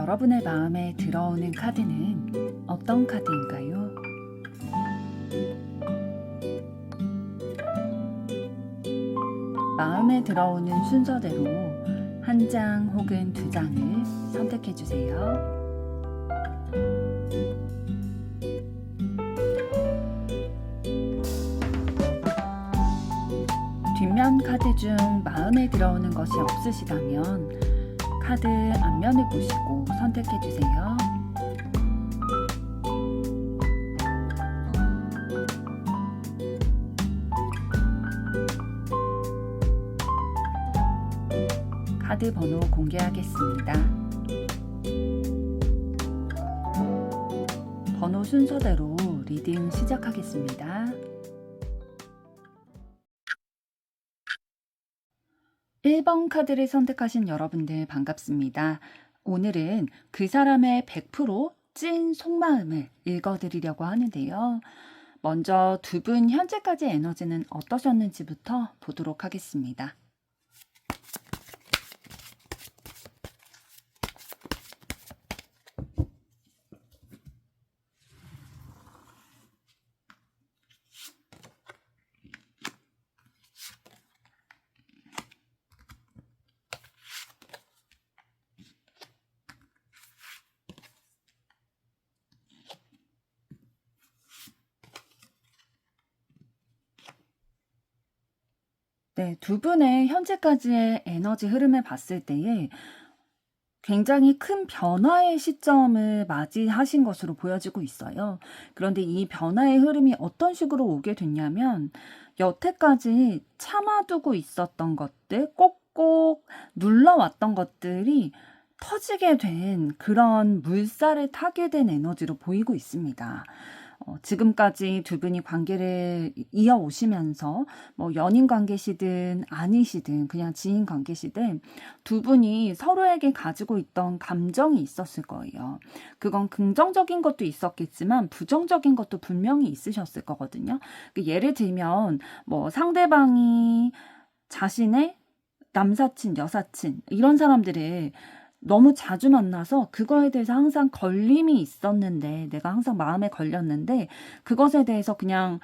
여러분의 마음에 들어오는 카드는 어떤 카드인가요? 마음에 들어오는 순서대로 한 장 혹은 두 장을 선택해 주세요. 뒷면 카드 중 마음에 들어오는 것이 없으시다면 카드 앞면을 보시고 선택해 주세요. 카드 번호 공개하겠습니다. 번호 순서대로 리딩 시작하겠습니다. 1번 카드를 선택하신 여러분들 반갑습니다. 오늘은 그 사람의 100%찐 속마음을 읽어드리려고 하는데요. 먼저 두 분 현재까지 에너지는 어떠셨는지부터 보도록 하겠습니다. 네, 두 분의 현재까지의 에너지 흐름을 봤을 때에 굉장히 큰 변화의 시점을 맞이하신 것으로 보여지고 있어요. 그런데 이 변화의 흐름이 어떤 식으로 오게 됐냐면 여태까지 참아두고 있었던 것들, 꼭꼭 눌러왔던 것들이 터지게 된 그런 물살을 타게 된 에너지로 보이고 있습니다. 지금까지 두 분이 관계를 이어오시면서 뭐 연인 관계시든 아니시든 그냥 지인 관계시든 두 분이 서로에게 가지고 있던 감정이 있었을 거예요. 그건 긍정적인 것도 있었겠지만 부정적인 것도 분명히 있으셨을 거거든요. 예를 들면 뭐 상대방이 자신의 남사친, 여사친 이런 사람들을 너무 자주 만나서 그거에 대해서 항상 걸림이 있었는데 내가 항상 마음에 걸렸는데 그것에 대해서 그냥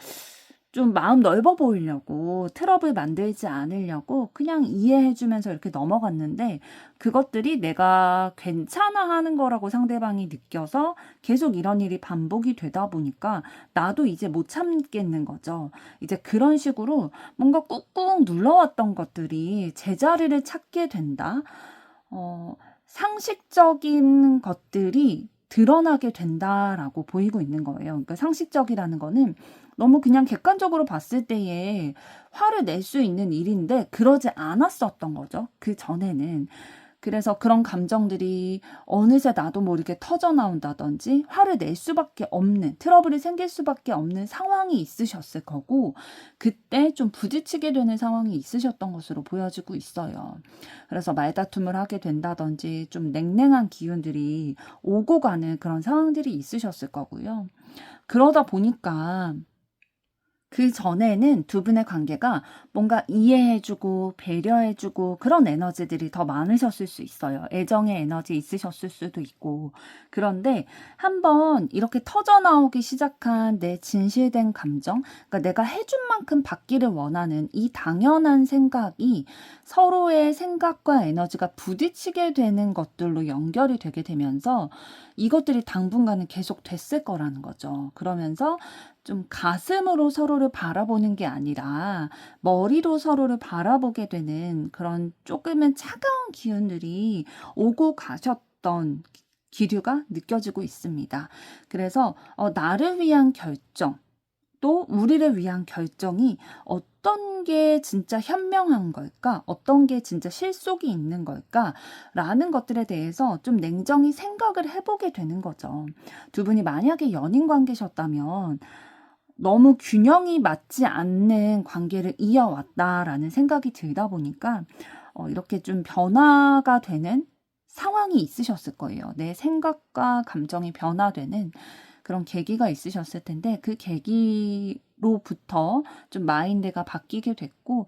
좀 마음 넓어 보이려고 트러블 만들지 않으려고 그냥 이해해주면서 이렇게 넘어갔는데 그것들이 내가 괜찮아 하는 거라고 상대방이 느껴서 계속 이런 일이 반복이 되다 보니까 나도 이제 못 참겠는 거죠. 이제 그런 식으로 뭔가 꾹꾹 눌러왔던 것들이 제자리를 찾게 된다. 상식적인 것들이 드러나게 된다라고 보이고 있는 거예요. 그러니까 상식적이라는 거는 너무 그냥 객관적으로 봤을 때에 화를 낼 수 있는 일인데 그러지 않았었던 거죠. 그 전에는. 그래서 그런 감정들이 어느새 나도 모르게 터져 나온다든지 화를 낼 수밖에 없는 트러블이 생길 수밖에 없는 상황이 있으셨을 거고 그때 좀 부딪히게 되는 상황이 있으셨던 것으로 보여지고 있어요. 그래서 말다툼을 하게 된다든지 좀 냉랭한 기운들이 오고 가는 그런 상황들이 있으셨을 거고요. 그러다 보니까 그 전에는 두 분의 관계가 뭔가 이해해주고 배려해주고 그런 에너지들이 더 많으셨을 수 있어요. 애정의 에너지 있으셨을 수도 있고. 그런데 한번 이렇게 터져나오기 시작한 내 진실된 감정, 그러니까 내가 해준 만큼 받기를 원하는 이 당연한 생각이 서로의 생각과 에너지가 부딪히게 되는 것들로 연결이 되게 되면서 이것들이 당분간은 계속 됐을 거라는 거죠. 그러면서 좀 가슴으로 서로를 바라보는 게 아니라 머리로 서로를 바라보게 되는 그런 조금은 차가운 기운들이 오고 가셨던 기류가 느껴지고 있습니다. 그래서 나를 위한 결정, 또 우리를 위한 결정이 어떤 게 진짜 현명한 걸까? 어떤 게 진짜 실속이 있는 걸까? 라는 것들에 대해서 좀 냉정히 생각을 해보게 되는 거죠. 두 분이 만약에 연인 관계셨다면 너무 균형이 맞지 않는 관계를 이어왔다라는 생각이 들다 보니까 이렇게 좀 변화가 되는 상황이 있으셨을 거예요. 내 생각과 감정이 변화되는 그런 계기가 있으셨을 텐데 그 계기로부터 좀 마인드가 바뀌게 됐고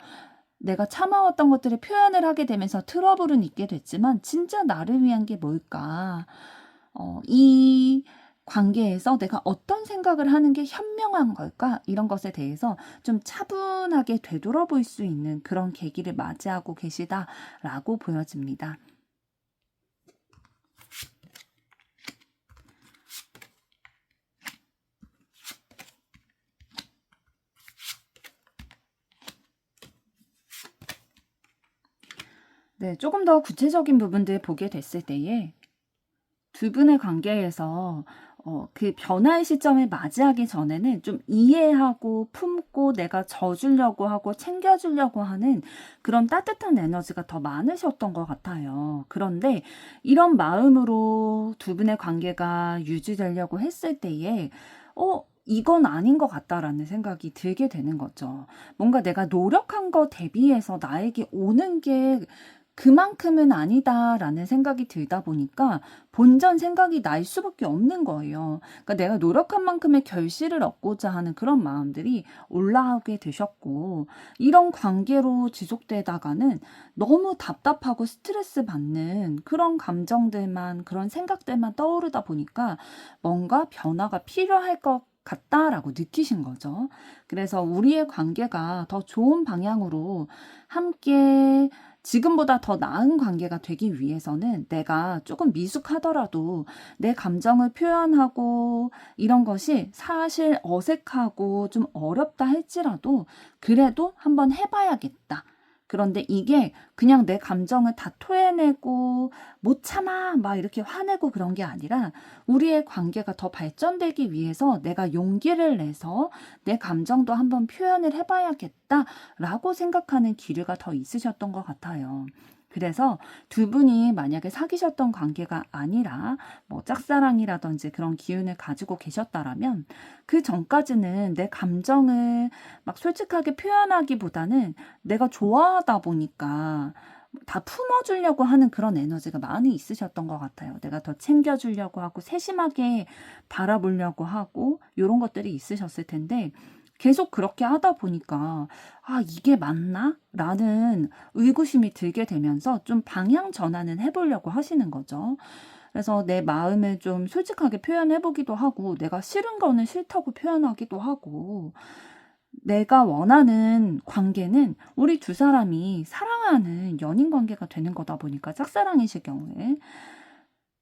내가 참아왔던 것들을 표현을 하게 되면서 트러블은 있게 됐지만 진짜 나를 위한 게 뭘까? 이 관계에서 내가 어떤 생각을 하는 게 현명한 걸까? 이런 것에 대해서 좀 차분하게 되돌아볼 수 있는 그런 계기를 맞이하고 계시다라고 보여집니다. 네, 조금 더 구체적인 부분들 보게 됐을 때에 두 분의 관계에서 그 변화의 시점을 맞이하기 전에는 좀 이해하고 품고 내가 져주려고 하고 챙겨주려고 하는 그런 따뜻한 에너지가 더 많으셨던 것 같아요. 그런데 이런 마음으로 두 분의 관계가 유지되려고 했을 때에 이건 아닌 것 같다라는 생각이 들게 되는 거죠. 뭔가 내가 노력한 거 대비해서 나에게 오는 게 그만큼은 아니다라는 생각이 들다 보니까 본전 생각이 날 수밖에 없는 거예요. 그러니까 내가 노력한 만큼의 결실을 얻고자 하는 그런 마음들이 올라오게 되셨고, 이런 관계로 지속되다가는 너무 답답하고 스트레스 받는 그런 감정들만, 그런 생각들만 떠오르다 보니까 뭔가 변화가 필요할 것 같다라고 느끼신 거죠. 그래서 우리의 관계가 더 좋은 방향으로 함께 지금보다 더 나은 관계가 되기 위해서는 내가 조금 미숙하더라도 내 감정을 표현하고 이런 것이 사실 어색하고 좀 어렵다 할지라도 그래도 한번 해봐야겠다. 그런데 이게 그냥 내 감정을 다 토해내고 못 참아 막 이렇게 화내고 그런 게 아니라 우리의 관계가 더 발전되기 위해서 내가 용기를 내서 내 감정도 한번 표현을 해봐야겠다라고 생각하는 기류가 더 있으셨던 것 같아요. 그래서 두 분이 만약에 사귀셨던 관계가 아니라 뭐 짝사랑이라든지 그런 기운을 가지고 계셨다라면 그 전까지는 내 감정을 막 솔직하게 표현하기보다는 내가 좋아하다 보니까 다 품어주려고 하는 그런 에너지가 많이 있으셨던 것 같아요. 내가 더 챙겨주려고 하고 세심하게 바라보려고 하고 이런 것들이 있으셨을 텐데 계속 그렇게 하다 보니까 이게 맞나? 라는 의구심이 들게 되면서 좀 방향 전환은 해보려고 하시는 거죠. 그래서 내 마음을 좀 솔직하게 표현해보기도 하고 내가 싫은 거는 싫다고 표현하기도 하고 내가 원하는 관계는 우리 두 사람이 사랑하는 연인 관계가 되는 거다 보니까 짝사랑이실 경우에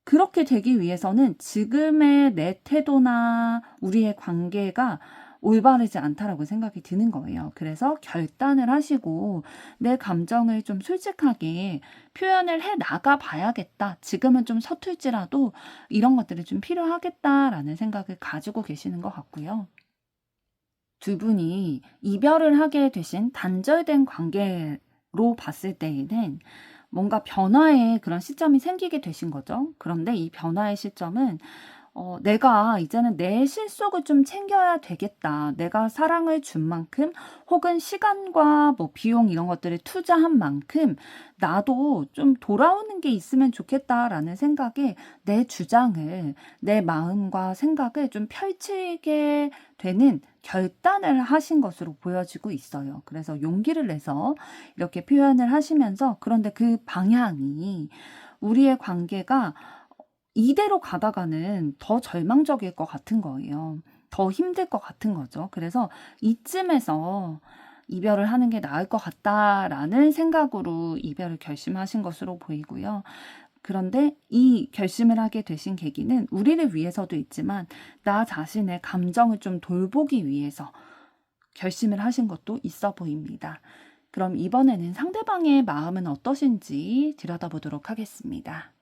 그렇게 되기 위해서는 지금의 내 태도나 우리의 관계가 올바르지 않다라고 생각이 드는 거예요. 그래서 결단을 하시고 내 감정을 좀 솔직하게 표현을 해 나가 봐야겠다. 지금은 좀 서툴지라도 이런 것들이 좀 필요하겠다라는 생각을 가지고 계시는 것 같고요. 두 분이 이별을 하게 되신 단절된 관계로 봤을 때에는 뭔가 변화의 그런 시점이 생기게 되신 거죠. 그런데 이 변화의 시점은 내가 이제는 내 실속을 좀 챙겨야 되겠다. 내가 사랑을 준 만큼 혹은 시간과 뭐 비용 이런 것들을 투자한 만큼 나도 좀 돌아오는 게 있으면 좋겠다라는 생각에 내 주장을, 내 마음과 생각을 좀 펼치게 되는 결단을 하신 것으로 보여지고 있어요. 그래서 용기를 내서 이렇게 표현을 하시면서 그런데 그 방향이 우리의 관계가 이대로 가다가는 더 절망적일 것 같은 거예요. 더 힘들 것 같은 거죠. 그래서 이쯤에서 이별을 하는 게 나을 것 같다라는 생각으로 이별을 결심하신 것으로 보이고요. 그런데 이 결심을 하게 되신 계기는 우리를 위해서도 있지만 나 자신의 감정을 좀 돌보기 위해서 결심을 하신 것도 있어 보입니다. 그럼 이번에는 상대방의 마음은 어떠신지 들여다보도록 하겠습니다.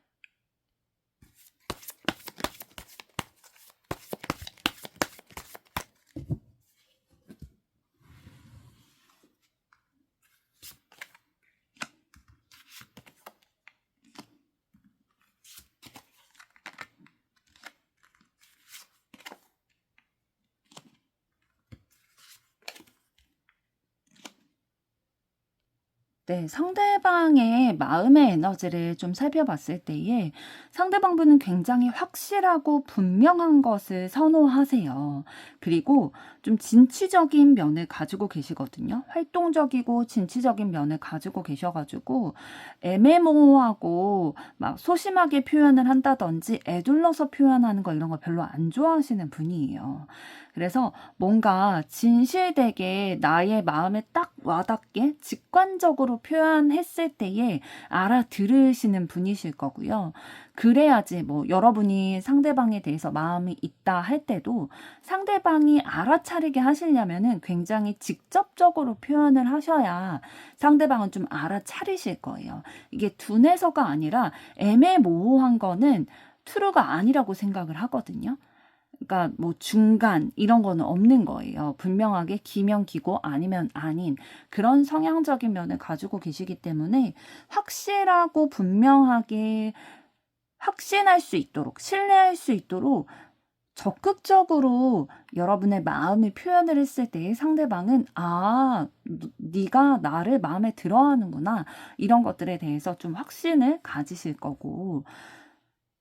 네, 상대방의 마음의 에너지를 좀 살펴봤을 때에 상대방 분은 굉장히 확실하고 분명한 것을 선호하세요. 그리고 좀 진취적인 면을 가지고 계시거든요. 활동적이고 진취적인 면을 가지고 계셔가지고 애매모호하고 막 소심하게 표현을 한다든지 애둘러서 표현하는 거 이런 거 별로 안 좋아하시는 분이에요. 그래서 뭔가 진실되게 나의 마음에 딱 와닿게 직관적으로 표현했을 때에 알아들으시는 분이실 거고요. 그래야지 뭐 여러분이 상대방에 대해서 마음이 있다 할 때도 상대방이 알아차리게 하시려면은 굉장히 직접적으로 표현을 하셔야 상대방은 좀 알아차리실 거예요. 이게 둔해서가 아니라 애매모호한 거는 트루가 아니라고 생각을 하거든요. 그러니까 뭐 중간 이런 거는 없는 거예요. 분명하게 기면 기고 아니면 아닌 그런 성향적인 면을 가지고 계시기 때문에 확실하고 분명하게 확신할 수 있도록 신뢰할 수 있도록 적극적으로 여러분의 마음을 표현을 했을 때 상대방은 네가 나를 마음에 들어하는구나 이런 것들에 대해서 좀 확신을 가지실 거고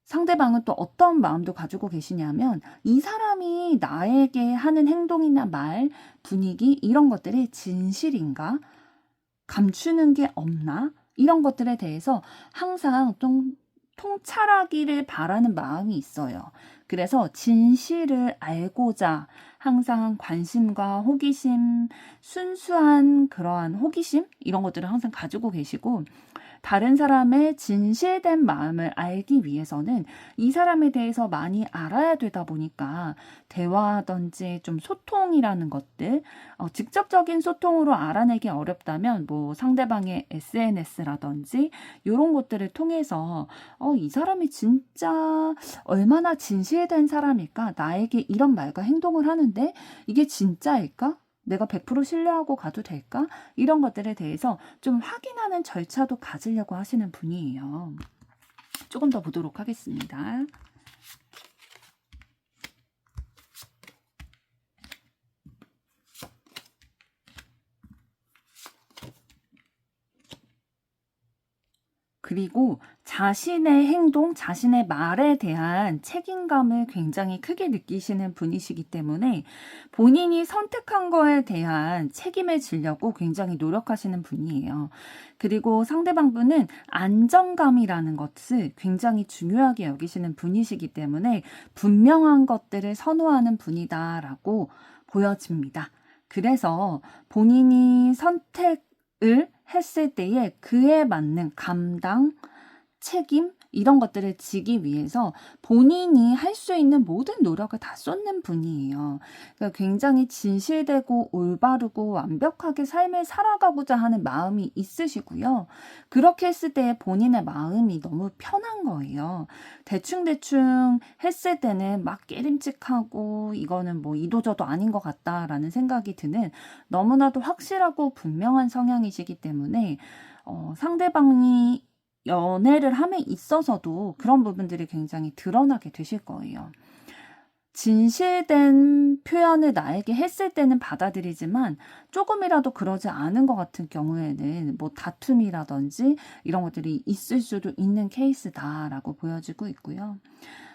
상대방은 또 어떤 마음도 가지고 계시냐면 이 사람이 나에게 하는 행동이나 말, 분위기 이런 것들이 진실인가? 감추는 게 없나? 이런 것들에 대해서 항상 좀 통찰하기를 바라는 마음이 있어요. 그래서 진실을 알고자 항상 관심과 호기심, 순수한 그러한 호기심 이런 것들을 항상 가지고 계시고 다른 사람의 진실된 마음을 알기 위해서는 이 사람에 대해서 많이 알아야 되다 보니까 대화하든지 좀 소통이라는 것들, 직접적인 소통으로 알아내기 어렵다면 뭐 상대방의 SNS라든지 이런 것들을 통해서 이 사람이 진짜 얼마나 진실된 사람일까? 나에게 이런 말과 행동을 하는데 이게 진짜일까? 내가 100% 신뢰하고 가도 될까? 이런 것들에 대해서 좀 확인하는 절차도 가지려고 하시는 분이에요. 조금 더 보도록 하겠습니다. 그리고 자신의 행동, 자신의 말에 대한 책임감을 굉장히 크게 느끼시는 분이시기 때문에 본인이 선택한 거에 대한 책임을 지려고 굉장히 노력하시는 분이에요. 그리고 상대방 분은 안정감이라는 것을 굉장히 중요하게 여기시는 분이시기 때문에 분명한 것들을 선호하는 분이다라고 보여집니다. 그래서 본인이 선택을 했을 때에 그에 맞는 감당, 책임 이런 것들을 지기 위해서 본인이 할 수 있는 모든 노력을 다 쏟는 분이에요. 그러니까 굉장히 진실되고 올바르고 완벽하게 삶을 살아가고자 하는 마음이 있으시고요. 그렇게 했을 때 본인의 마음이 너무 편한 거예요. 대충대충 했을 때는 막 깨림칙하고 이거는 뭐 이도저도 아닌 것 같다라는 생각이 드는 너무나도 확실하고 분명한 성향이시기 때문에 상대방이 연애를 함에 있어서도 그런 부분들이 굉장히 드러나게 되실 거예요. 진실된 표현을 나에게 했을 때는 받아들이지만 조금이라도 그러지 않은 것 같은 경우에는 뭐 다툼이라든지 이런 것들이 있을 수도 있는 케이스다라고 보여지고 있고요.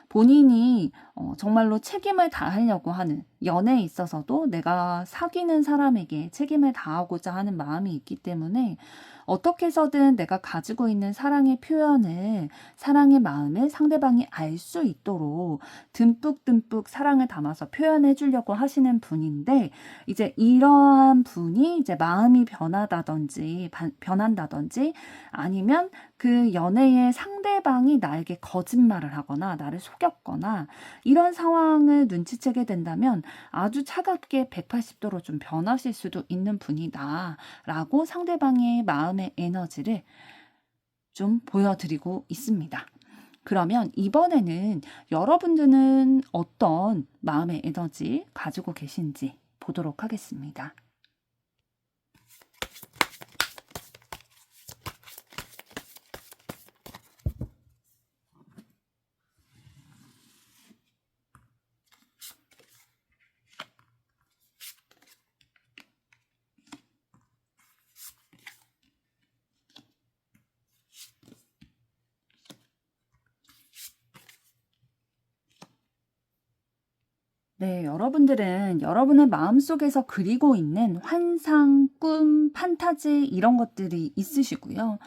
본인이 정말로 책임을 다하려고 하는 연애에 있어서도 내가 사귀는 사람에게 책임을 다하고자 하는 마음이 있기 때문에 어떻게 해서든 내가 가지고 있는 사랑의 표현을 사랑의 마음을 상대방이 알 수 있도록 듬뿍듬뿍 사랑을 담아서 표현해 주려고 하시는 분인데 이제 이러한 분이 이제 마음이 변한다든지 아니면 그 연애의 상대방이 나에게 거짓말을 하거나 나를 속였거나 이런 상황을 눈치채게 된다면 아주 차갑게 180도로 좀 변하실 수도 있는 분이다 라고 상대방의 마음의 에너지를 좀 보여드리고 있습니다. 그러면 이번에는 여러분들은 어떤 마음의 에너지 가지고 계신지 보도록 하겠습니다. 네, 여러분들은 여러분의 마음속에서 그리고 있는 환상, 꿈, 판타지 이런 것들이 있으시고요.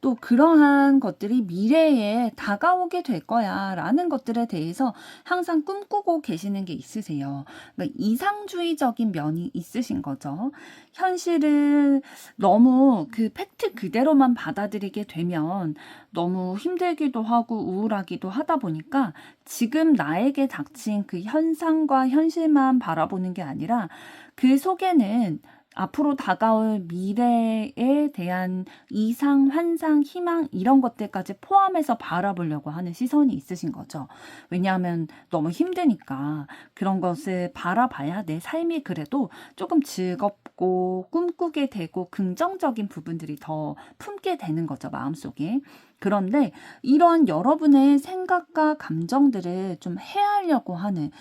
또 그러한 것들이 미래에 다가오게 될 거야 라는 것들에 대해서 항상 꿈꾸고 계시는 게 있으세요. 그러니까 이상주의적인 면이 있으신 거죠. 현실을 너무 그 팩트 그대로만 받아들이게 되면 너무 힘들기도 하고 우울하기도 하다 보니까 지금 나에게 닥친 그 현상과 현실만 바라보는 게 아니라 그 속에는 앞으로 다가올 미래에 대한 이상, 환상, 희망 이런 것들까지 포함해서 바라보려고 하는 시선이 있으신 거죠. 왜냐하면 너무 힘드니까 그런 것을 바라봐야 내 삶이 그래도 조금 즐겁고 꿈꾸게 되고 긍정적인 부분들이 더 품게 되는 거죠, 마음속에. 그런데 이런 여러분의 생각과 감정들을 좀 해하려고 하는,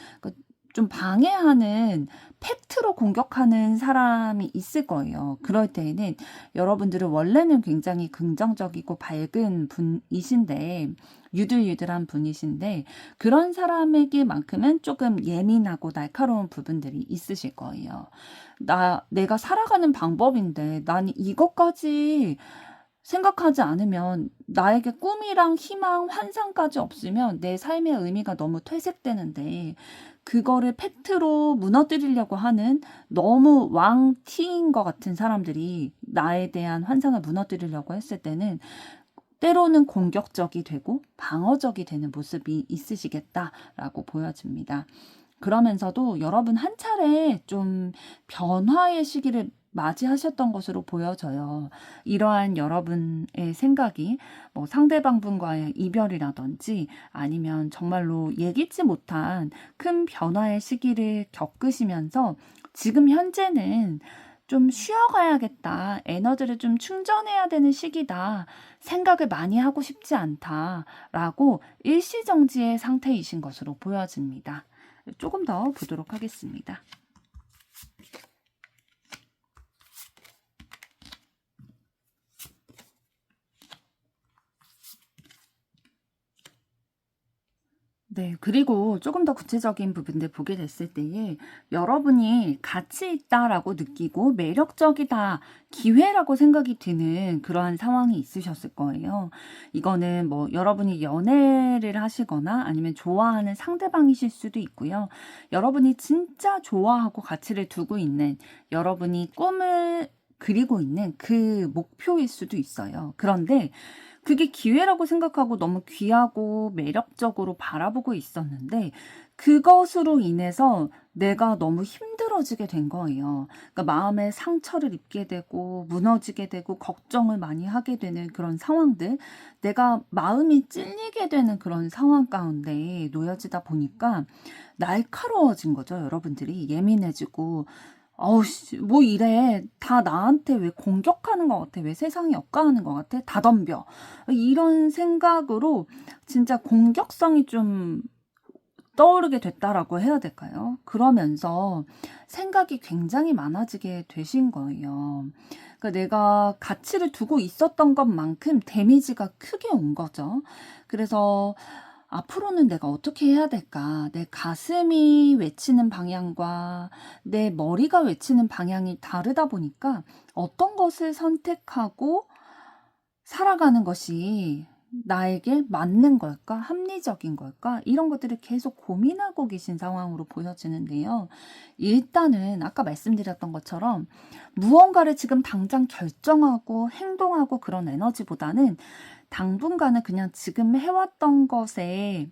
좀 방해하는 팩트로 공격하는 사람이 있을 거예요. 그럴 때에는 여러분들은 원래는 굉장히 긍정적이고 밝은 분이신데, 유들유들한 분이신데, 그런 사람에게만큼은 조금 예민하고 날카로운 부분들이 있으실 거예요. 내가 살아가는 방법인데, 난 이것까지 생각하지 않으면 나에게 꿈이랑 희망, 환상까지 없으면 내 삶의 의미가 너무 퇴색되는데 그거를 팩트로 무너뜨리려고 하는 너무 왕티인 것 같은 사람들이 나에 대한 환상을 무너뜨리려고 했을 때는 때로는 공격적이 되고 방어적이 되는 모습이 있으시겠다라고 보여집니다. 그러면서도 여러분 한 차례 좀 변화의 시기를 맞이하셨던 것으로 보여져요. 이러한 여러분의 생각이 뭐 상대방분과의 이별이라든지 아니면 정말로 예기치 못한 큰 변화의 시기를 겪으시면서 지금 현재는 좀 쉬어가야겠다. 에너지를 좀 충전해야 되는 시기다. 생각을 많이 하고 싶지 않다. 라고 일시정지의 상태이신 것으로 보여집니다. 조금 더 보도록 하겠습니다. 네, 그리고 조금 더 구체적인 부분들 보게 됐을 때에 여러분이 가치 있다라고 느끼고 매력적이다, 기회라고 생각이 드는 그러한 상황이 있으셨을 거예요. 이거는 뭐 여러분이 연애를 하시거나 아니면 좋아하는 상대방이실 수도 있고요. 여러분이 진짜 좋아하고 가치를 두고 있는 여러분이 꿈을 그리고 있는 그 목표일 수도 있어요. 그런데 그게 기회라고 생각하고 너무 귀하고 매력적으로 바라보고 있었는데 그것으로 인해서 내가 너무 힘들어지게 된 거예요. 그러니까 마음에 상처를 입게 되고 무너지게 되고 걱정을 많이 하게 되는 그런 상황들, 내가 마음이 찔리게 되는 그런 상황 가운데 놓여지다 보니까 날카로워진 거죠. 여러분들이 예민해지고 뭐 이래. 다 나한테 왜 공격하는 것 같아? 왜 세상이 억까하는 것 같아? 다 덤벼. 이런 생각으로 진짜 공격성이 좀 떠오르게 됐다라고 해야 될까요? 그러면서 생각이 굉장히 많아지게 되신 거예요. 그러니까 내가 가치를 두고 있었던 것만큼 데미지가 크게 온 거죠. 그래서 앞으로는 내가 어떻게 해야 될까? 내 가슴이 외치는 방향과 내 머리가 외치는 방향이 다르다 보니까 어떤 것을 선택하고 살아가는 것이 나에게 맞는 걸까? 합리적인 걸까? 이런 것들을 계속 고민하고 계신 상황으로 보여지는데요. 일단은 아까 말씀드렸던 것처럼 무언가를 지금 당장 결정하고 행동하고 그런 에너지보다는 당분간은 그냥 지금 해왔던 것에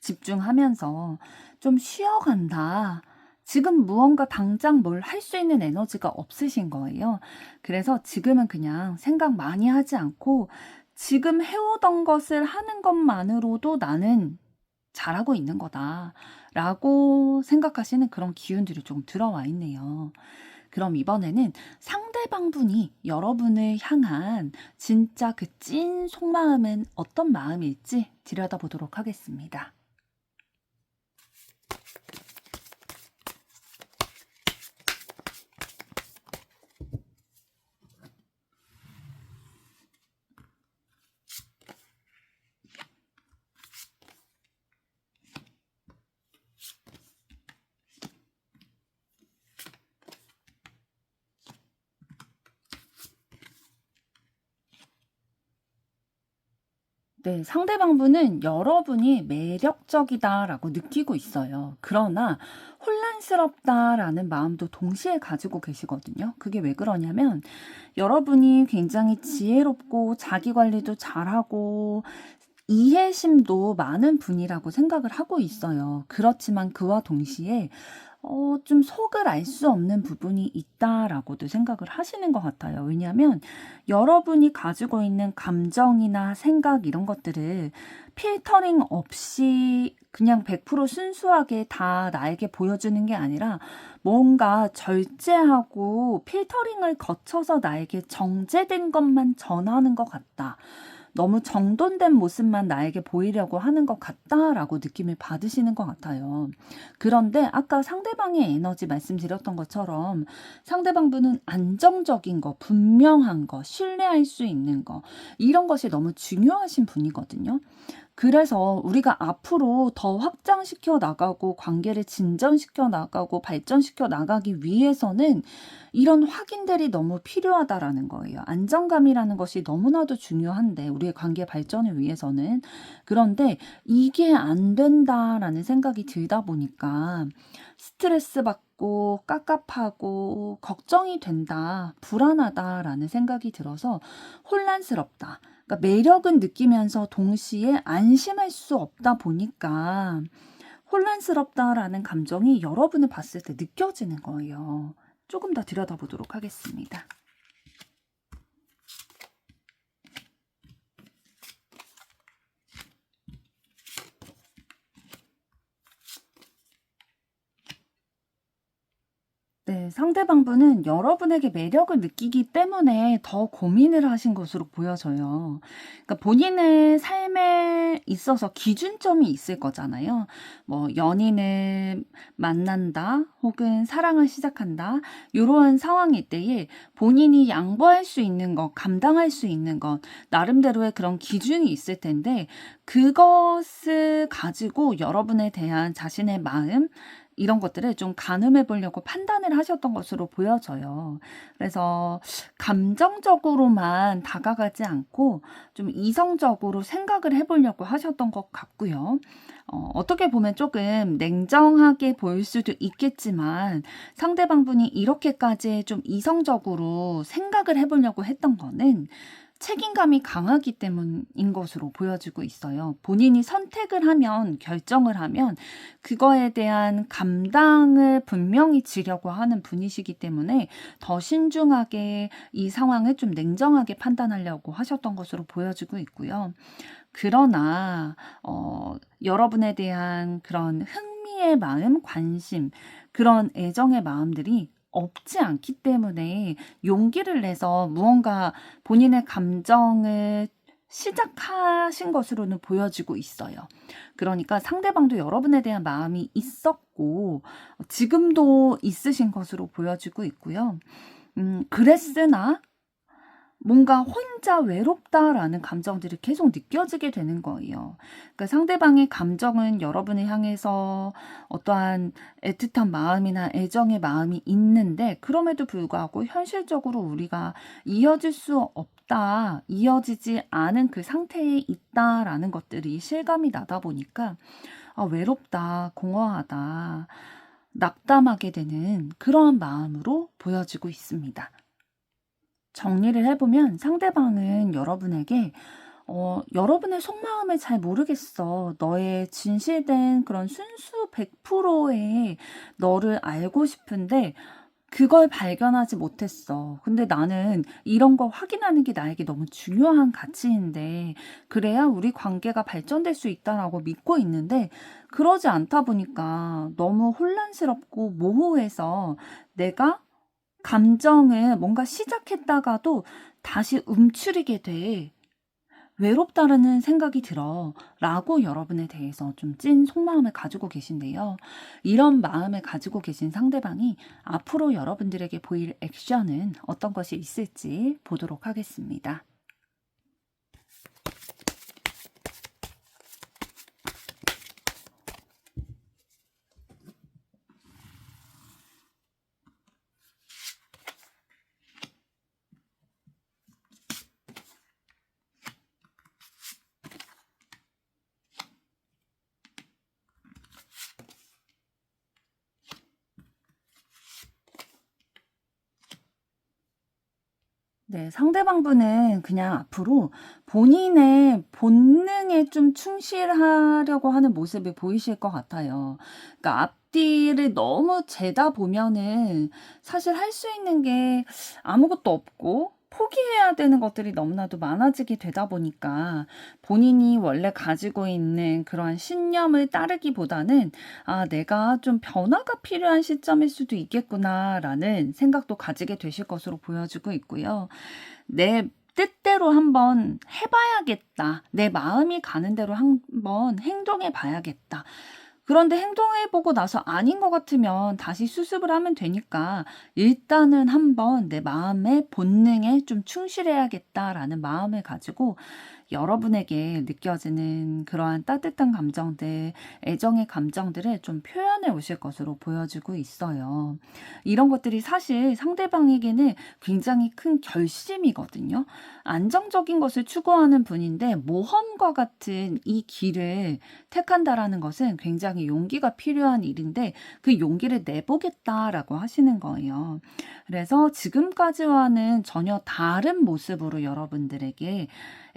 집중하면서 좀 쉬어간다. 지금 무언가 당장 뭘 할 수 있는 에너지가 없으신 거예요. 그래서 지금은 그냥 생각 많이 하지 않고 지금 해오던 것을 하는 것만으로도 나는 잘하고 있는 거다. 라고 생각하시는 그런 기운들이 조금 들어와 있네요. 그럼 이번에는 상대방분이 여러분을 향한 진짜 그 찐 속마음은 어떤 마음일지 들여다보도록 하겠습니다. 네, 상대방분은 여러분이 매력적이다라고 느끼고 있어요. 그러나 혼란스럽다라는 마음도 동시에 가지고 계시거든요. 그게 왜 그러냐면 여러분이 굉장히 지혜롭고 자기 관리도 잘하고 이해심도 많은 분이라고 생각을 하고 있어요. 그렇지만 그와 동시에 좀 속을 알 수 없는 부분이 있다라고도 생각을 하시는 것 같아요. 왜냐하면 여러분이 가지고 있는 감정이나 생각 이런 것들을 필터링 없이 그냥 100% 순수하게 다 나에게 보여주는 게 아니라 뭔가 절제하고 필터링을 거쳐서 나에게 정제된 것만 전하는 것 같다. 너무 정돈된 모습만 나에게 보이려고 하는 것 같다라고 느낌을 받으시는 것 같아요. 그런데 아까 상대방의 에너지 말씀드렸던 것처럼 상대방분은 안정적인 거, 분명한 거, 신뢰할 수 있는 거, 이런 것이 너무 중요하신 분이거든요. 그래서 우리가 앞으로 더 확장시켜 나가고 관계를 진전시켜 나가고 발전시켜 나가기 위해서는 이런 확인들이 너무 필요하다라는 거예요. 안정감이라는 것이 너무나도 중요한데 우리의 관계 발전을 위해서는. 그런데 이게 안 된다라는 생각이 들다 보니까 스트레스 받고 깝깝하고 걱정이 된다, 불안하다라는 생각이 들어서 혼란스럽다. 그러니까 매력은 느끼면서 동시에 안심할 수 없다 보니까 혼란스럽다라는 감정이 여러분을 봤을 때 느껴지는 거예요. 조금 더 들여다보도록 하겠습니다. 네, 상대방분은 여러분에게 매력을 느끼기 때문에 더 고민을 하신 것으로 보여져요. 그러니까 본인의 삶에 있어서 기준점이 있을 거잖아요. 뭐, 연인을 만난다, 혹은 사랑을 시작한다, 이런 상황일 때에 본인이 양보할 수 있는 것, 감당할 수 있는 것, 나름대로의 그런 기준이 있을 텐데, 그것을 가지고 여러분에 대한 자신의 마음, 이런 것들을 좀 가늠해 보려고 판단을 하셨던 것으로 보여져요. 그래서 감정적으로만 다가가지 않고 좀 이성적으로 생각을 해 보려고 하셨던 것 같고요. 어떻게 보면 조금 냉정하게 보일 수도 있겠지만 상대방분이 이렇게까지 좀 이성적으로 생각을 해 보려고 했던 거는 책임감이 강하기 때문인 것으로 보여지고 있어요. 본인이 선택을 하면, 결정을 하면 그거에 대한 감당을 분명히 지려고 하는 분이시기 때문에 더 신중하게 이 상황을 좀 냉정하게 판단하려고 하셨던 것으로 보여지고 있고요. 그러나 여러분에 대한 그런 흥미의 마음, 관심, 그런 애정의 마음들이 없지 않기 때문에 용기를 내서 무언가 본인의 감정을 시작하신 것으로는 보여지고 있어요. 그러니까 상대방도 여러분에 대한 마음이 있었고 지금도 있으신 것으로 보여지고 있고요. 그랬으나 뭔가 혼자 외롭다라는 감정들이 계속 느껴지게 되는 거예요. 그러니까 상대방의 감정은 여러분을 향해서 어떠한 애틋한 마음이나 애정의 마음이 있는데 그럼에도 불구하고 현실적으로 우리가 이어질 수 없다, 이어지지 않은 그 상태에 있다라는 것들이 실감이 나다 보니까 외롭다, 공허하다, 낙담하게 되는 그러한 마음으로 보여지고 있습니다. 정리를 해보면 상대방은 여러분에게 여러분의 속마음을 잘 모르겠어. 너의 진실된 그런 순수 100%의 너를 알고 싶은데 그걸 발견하지 못했어. 근데 나는 이런 거 확인하는 게 나에게 너무 중요한 가치인데 그래야 우리 관계가 발전될 수 있다라고 믿고 있는데 그러지 않다 보니까 너무 혼란스럽고 모호해서 내가 감정을 뭔가 시작했다가도 다시 움츠리게 돼. 외롭다라는 생각이 들어. 라고 여러분에 대해서 좀 찐 속마음을 가지고 계신데요. 이런 마음을 가지고 계신 상대방이 앞으로 여러분들에게 보일 액션은 어떤 것이 있을지 보도록 하겠습니다. 네, 상대방분은 그냥 앞으로 본인의 본능에 좀 충실하려고 하는 모습이 보이실 것 같아요. 그러니까 앞뒤를 너무 재다 보면은 사실 할 수 있는 게 아무것도 없고 포기해야 되는 것들이 너무나도 많아지게 되다 보니까 본인이 원래 가지고 있는 그러한 신념을 따르기보다는 아, 내가 좀 변화가 필요한 시점일 수도 있겠구나라는 생각도 가지게 되실 것으로 보여지고 있고요. 내 뜻대로 한번 해봐야겠다. 내 마음이 가는 대로 한번 행동해 봐야겠다. 그런데 행동해보고 나서 아닌 것 같으면 다시 수습을 하면 되니까 일단은 한번 내 마음의 본능에 좀 충실해야겠다라는 마음을 가지고 여러분에게 느껴지는 그러한 따뜻한 감정들, 애정의 감정들을 좀 표현해 오실 것으로 보여지고 있어요. 이런 것들이 사실 상대방에게는 굉장히 큰 결심이거든요. 안정적인 것을 추구하는 분인데 모험과 같은 이 길을 택한다라는 것은 굉장히 용기가 필요한 일인데 그 용기를 내보겠다라고 하시는 거예요. 그래서 지금까지와는 전혀 다른 모습으로 여러분들에게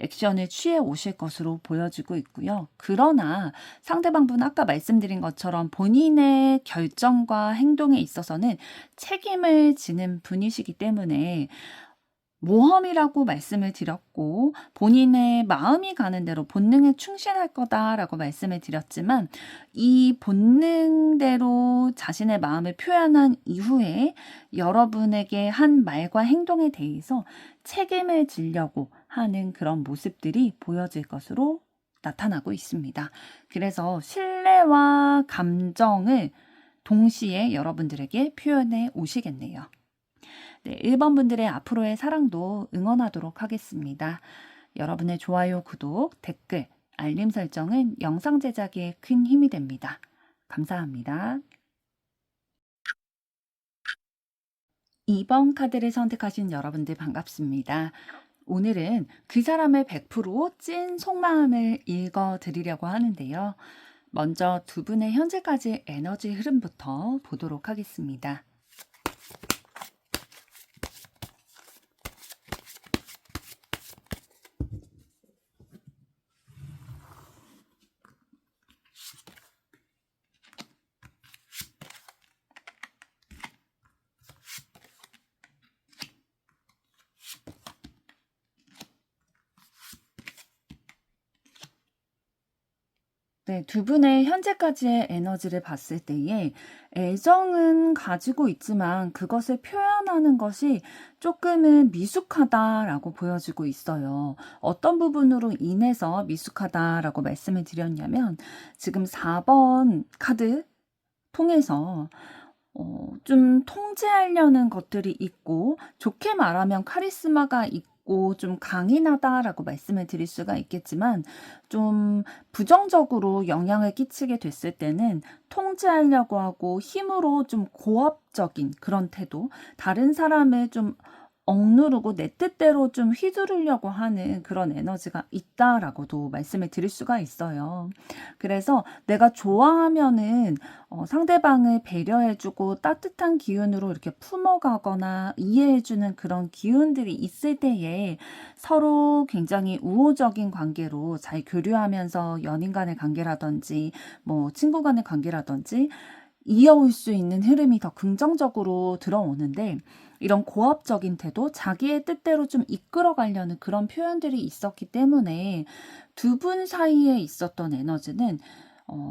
액션을 취해 오실 것으로 보여지고 있고요. 그러나 상대방분 아까 말씀드린 것처럼 본인의 결정과 행동에 있어서는 책임을 지는 분이시기 때문에 모험이라고 말씀을 드렸고 본인의 마음이 가는 대로 본능에 충실할 거다라고 말씀을 드렸지만 이 본능대로 자신의 마음을 표현한 이후에 여러분에게 한 말과 행동에 대해서 책임을 지려고 하는 그런 모습들이 보여질 것으로 나타나고 있습니다. 그래서 신뢰와 감정을 동시에 여러분들에게 표현해 오시겠네요. 네, 1번 분들의 앞으로의 사랑도 응원하도록 하겠습니다. 여러분의 좋아요, 구독, 댓글, 알림 설정은 영상 제작에 큰 힘이 됩니다. 감사합니다. 2번 카드를 선택하신 여러분들 반갑습니다. 오늘은 그 사람의 100%찐 속마음을 읽어드리려고 하는데요. 먼저 두 분의 현재까지의 에너지 흐름부터 보도록 하겠습니다. 네, 두 분의 현재까지의 에너지를 봤을 때에 애정은 가지고 있지만 그것을 표현하는 것이 조금은 미숙하다라고 보여지고 있어요. 어떤 부분으로 인해서 미숙하다라고 말씀을 드렸냐면 지금 4번 카드 통해서 좀 통제하려는 것들이 있고 좋게 말하면 카리스마가 있고 좀 강인하다라고 말씀을 드릴 수가 있겠지만 좀 부정적으로 영향을 끼치게 됐을 때는 통제하려고 하고 힘으로 좀 고압적인 그런 태도, 다른 사람을 좀 억누르고 내 뜻대로 좀 휘두르려고 하는 그런 에너지가 있다라고도 말씀을 드릴 수가 있어요. 그래서 내가 좋아하면은 상대방을 배려해주고 따뜻한 기운으로 이렇게 품어가거나 이해해주는 그런 기운들이 있을 때에 서로 굉장히 우호적인 관계로 잘 교류하면서 연인 간의 관계라든지 뭐 친구 간의 관계라든지 이어올 수 있는 흐름이 더 긍정적으로 들어오는데 이런 고압적인 태도, 자기의 뜻대로 좀 이끌어가려는 그런 표현들이 있었기 때문에 두 분 사이에 있었던 에너지는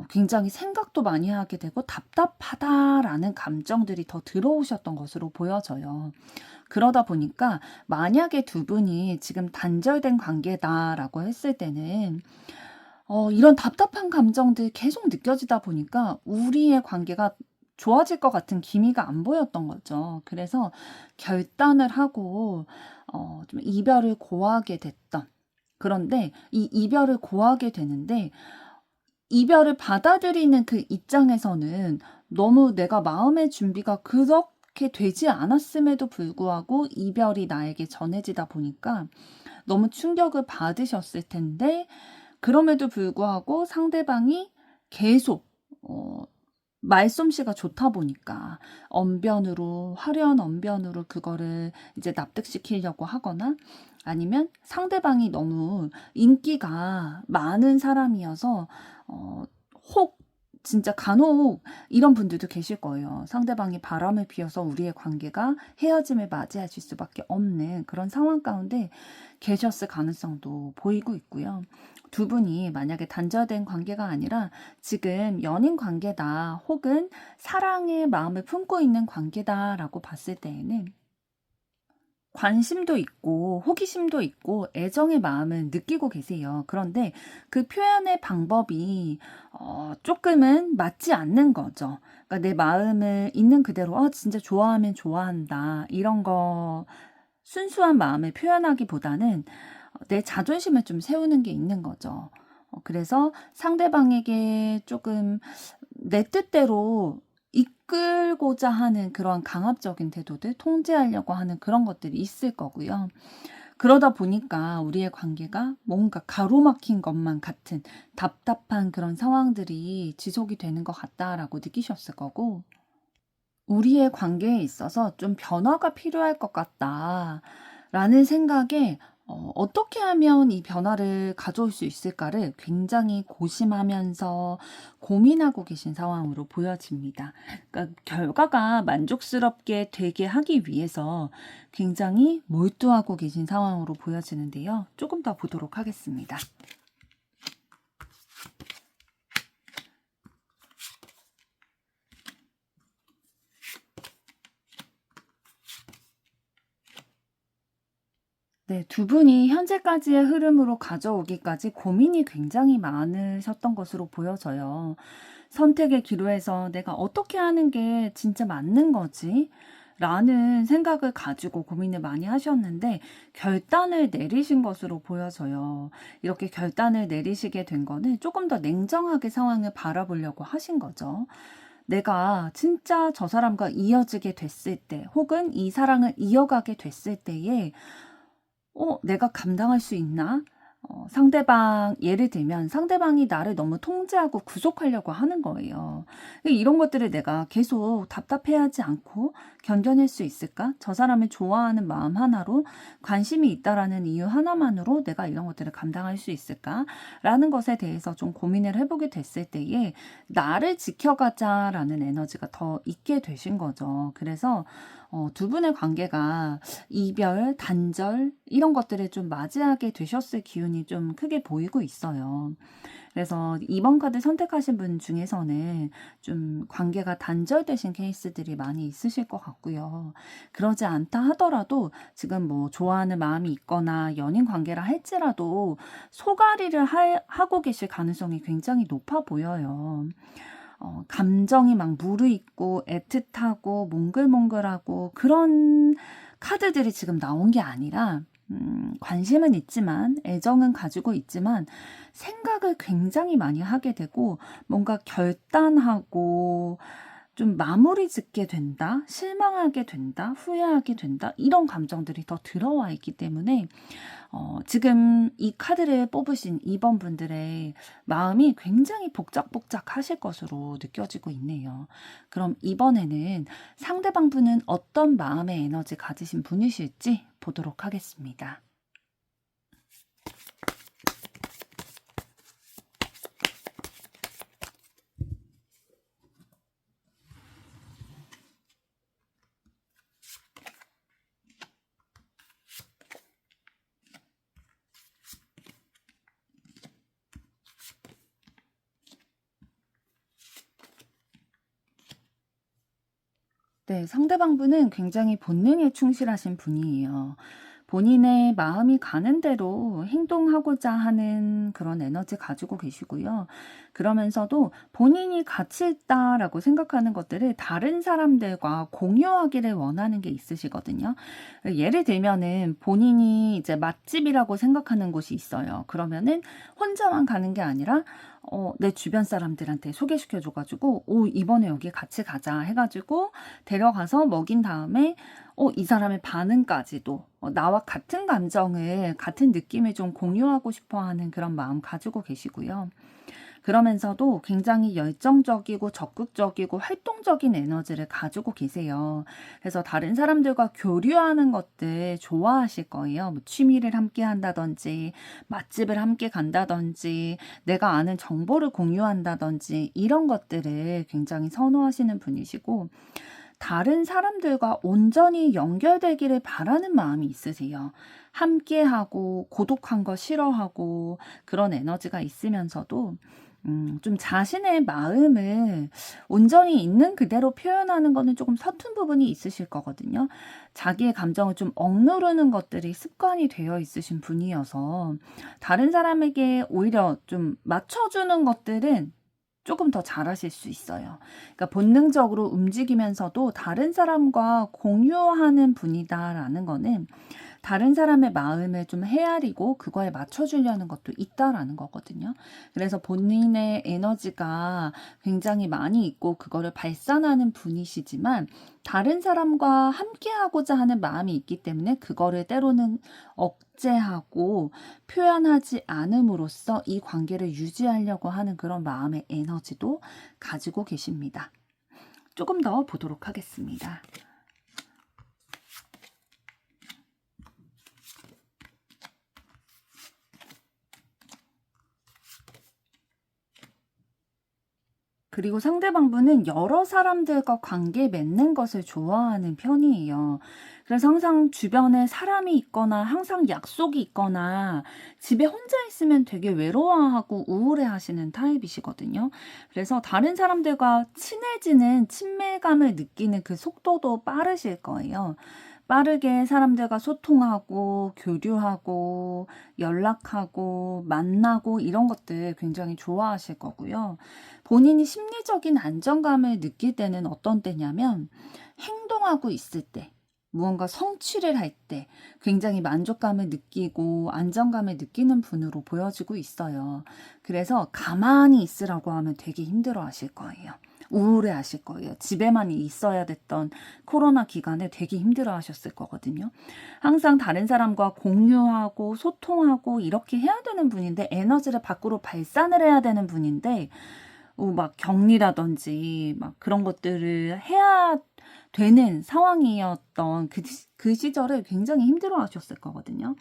굉장히 생각도 많이 하게 되고 답답하다라는 감정들이 더 들어오셨던 것으로 보여져요. 그러다 보니까 만약에 두 분이 지금 단절된 관계다라고 했을 때는 이런 답답한 감정들 계속 느껴지다 보니까 우리의 관계가 좋아질 것 같은 기미가 안 보였던 거죠. 그래서 결단을 하고 좀 이별을 고하게 됐던. 그런데 이 이별을 고하게 되는데 이별을 받아들이는 그 입장에서는 너무 내가 마음의 준비가 그렇게 되지 않았음에도 불구하고 이별이 나에게 전해지다 보니까 너무 충격을 받으셨을 텐데 그럼에도 불구하고 상대방이 계속 말솜씨가 좋다 보니까 언변으로, 화려한 언변으로 그거를 이제 납득시키려고 하거나, 아니면 상대방이 너무 인기가 많은 사람이어서 혹 진짜 간혹 이런 분들도 계실 거예요. 상대방이 바람을 피워서 우리의 관계가 헤어짐을 맞이하실 수밖에 없는 그런 상황 가운데 계셨을 가능성도 보이고 있고요. 두 분이 만약에 단절된 관계가 아니라 지금 연인 관계다, 혹은 사랑의 마음을 품고 있는 관계다라고 봤을 때에는 관심도 있고 호기심도 있고 애정의 마음은 느끼고 계세요. 그런데 그 표현의 방법이 조금은 맞지 않는 거죠. 그러니까 내 마음을 있는 그대로 진짜 좋아하면 좋아한다, 이런 거 순수한 마음을 표현하기보다는 내 자존심을 좀 세우는 게 있는 거죠. 그래서 상대방에게 조금 내 뜻대로 이끌고자 하는 그런 강압적인 태도들, 통제하려고 하는 그런 것들이 있을 거고요. 그러다 보니까 우리의 관계가 뭔가 가로막힌 것만 같은 답답한 그런 상황들이 지속이 되는 것 같다라고 느끼셨을 거고, 우리의 관계에 있어서 좀 변화가 필요할 것 같다라는 생각에 어떻게 하면 이 변화를 가져올 수 있을까를 굉장히 고심하면서 고민하고 계신 상황으로 보여집니다. 그러니까 결과가 만족스럽게 되게 하기 위해서 굉장히 몰두하고 계신 상황으로 보여지는데요. 조금 더 보도록 하겠습니다. 네, 두 분이 현재까지의 흐름으로 가져오기까지 고민이 굉장히 많으셨던 것으로 보여져요. 선택의 기로에서 내가 어떻게 하는 게 진짜 맞는 거지? 라는 생각을 가지고 고민을 많이 하셨는데 결단을 내리신 것으로 보여져요. 이렇게 결단을 내리시게 된 거는 조금 더 냉정하게 상황을 바라보려고 하신 거죠. 내가 진짜 저 사람과 이어지게 됐을 때, 혹은 이 사랑을 이어가게 됐을 때에 내가 감당할 수 있나? 상대방, 예를 들면 상대방이 나를 너무 통제하고 구속하려고 하는 거예요. 이런 것들을 내가 계속 답답해하지 않고 견뎌낼 수 있을까? 저 사람을 좋아하는 마음 하나로, 관심이 있다라는 이유 하나만으로 내가 이런 것들을 감당할 수 있을까? 라는 것에 대해서 좀 고민을 해보게 됐을 때에 나를 지켜가자라는 에너지가 더 있게 되신 거죠. 그래서 두 분의 관계가 이별, 단절 이런 것들을 좀 맞이하게 되셨을 기운이 좀 크게 보이고 있어요. 그래서 이번 카드 선택하신 분 중에서는 좀 관계가 단절되신 케이스들이 많이 있으실 것 같고요. 그러지 않다 하더라도 지금 뭐 좋아하는 마음이 있거나 연인 관계라 할지라도 소가리를 하고 계실 가능성이 굉장히 높아 보여요. 감정이 막 무르익고 애틋하고 몽글몽글하고 그런 카드들이 지금 나온 게 아니라, 관심은 있지만, 애정은 가지고 있지만 생각을 굉장히 많이 하게 되고 뭔가 결단하고 좀 마무리 짓게 된다, 실망하게 된다, 후회하게 된다, 이런 감정들이 더 들어와 있기 때문에 지금 이 카드를 뽑으신 2번 분들의 마음이 굉장히 복작복작 하실 것으로 느껴지고 있네요. 그럼 이번에는 상대방 분은 어떤 마음의 에너지 가지신 분이실지 보도록 하겠습니다. 네, 상대방 분은 굉장히 본능에 충실하신 분이에요. 본인의 마음이 가는 대로 행동하고자 하는 그런 에너지 가지고 계시고요. 그러면서도 본인이 가치 있다라고 생각하는 것들을 다른 사람들과 공유하기를 원하는 게 있으시거든요. 예를 들면은 본인이 이제 맛집이라고 생각하는 곳이 있어요. 그러면은 혼자만 가는 게 아니라 내 주변 사람들한테 소개시켜줘가지고, 이번에 여기 같이 가자 해가지고 데려가서 먹인 다음에 이 사람의 반응까지도 나와 같은 감정을, 같은 느낌을 좀 공유하고 싶어 하는 그런 마음 가지고 계시고요. 그러면서도 굉장히 열정적이고 적극적이고 활동적인 에너지를 가지고 계세요. 그래서 다른 사람들과 교류하는 것들 좋아하실 거예요. 뭐 취미를 함께 한다든지, 맛집을 함께 간다든지, 내가 아는 정보를 공유한다든지, 이런 것들을 굉장히 선호하시는 분이시고, 다른 사람들과 온전히 연결되기를 바라는 마음이 있으세요. 함께하고 고독한 거 싫어하고 그런 에너지가 있으면서도 좀 자신의 마음을 온전히 있는 그대로 표현하는 거는 조금 서툰 부분이 있으실 거거든요. 자기의 감정을 좀 억누르는 것들이 습관이 되어 있으신 분이어서 다른 사람에게 오히려 좀 맞춰주는 것들은 조금 더 잘하실 수 있어요. 그러니까 본능적으로 움직이면서도 다른 사람과 공유하는 분이다라는 거는 다른 사람의 마음을 좀 헤아리고 그거에 맞춰주려는 것도 있다라는 거거든요. 그래서 본인의 에너지가 굉장히 많이 있고 그거를 발산하는 분이시지만 다른 사람과 함께하고자 하는 마음이 있기 때문에 그거를 때로는 억제하고 표현하지 않음으로써 이 관계를 유지하려고 하는 그런 마음의 에너지도 가지고 계십니다. 조금 더 보도록 하겠습니다. 그리고 상대방분은 여러 사람들과 관계 맺는 것을 좋아하는 편이에요. 그래서 항상 주변에 사람이 있거나 항상 약속이 있거나 집에 혼자 있으면 되게 외로워하고 우울해하시는 타입이시거든요. 그래서 다른 사람들과 친해지는 친밀감을 느끼는 그 속도도 빠르실 거예요. 빠르게 사람들과 소통하고 교류하고 연락하고 만나고 이런 것들 굉장히 좋아하실 거고요. 본인이 심리적인 안정감을 느낄 때는 어떤 때냐면 행동하고 있을 때, 무언가 성취를 할 때 굉장히 만족감을 느끼고 안정감을 느끼는 분으로 보여지고 있어요. 그래서 가만히 있으라고 하면 되게 힘들어 하실 거예요. 우울해 하실 거예요. 집에만 있어야 됐던 코로나 기간에 되게 힘들어 하셨을 거거든요. 항상 다른 사람과 공유하고 소통하고 이렇게 해야 되는 분인데 에너지를 밖으로 발산을 해야 되는 분인데 막 격리라든지 막 그런 것들을 해야 되는 상황이었던 그 시절을 굉장히 힘들어 하셨을 거거든요.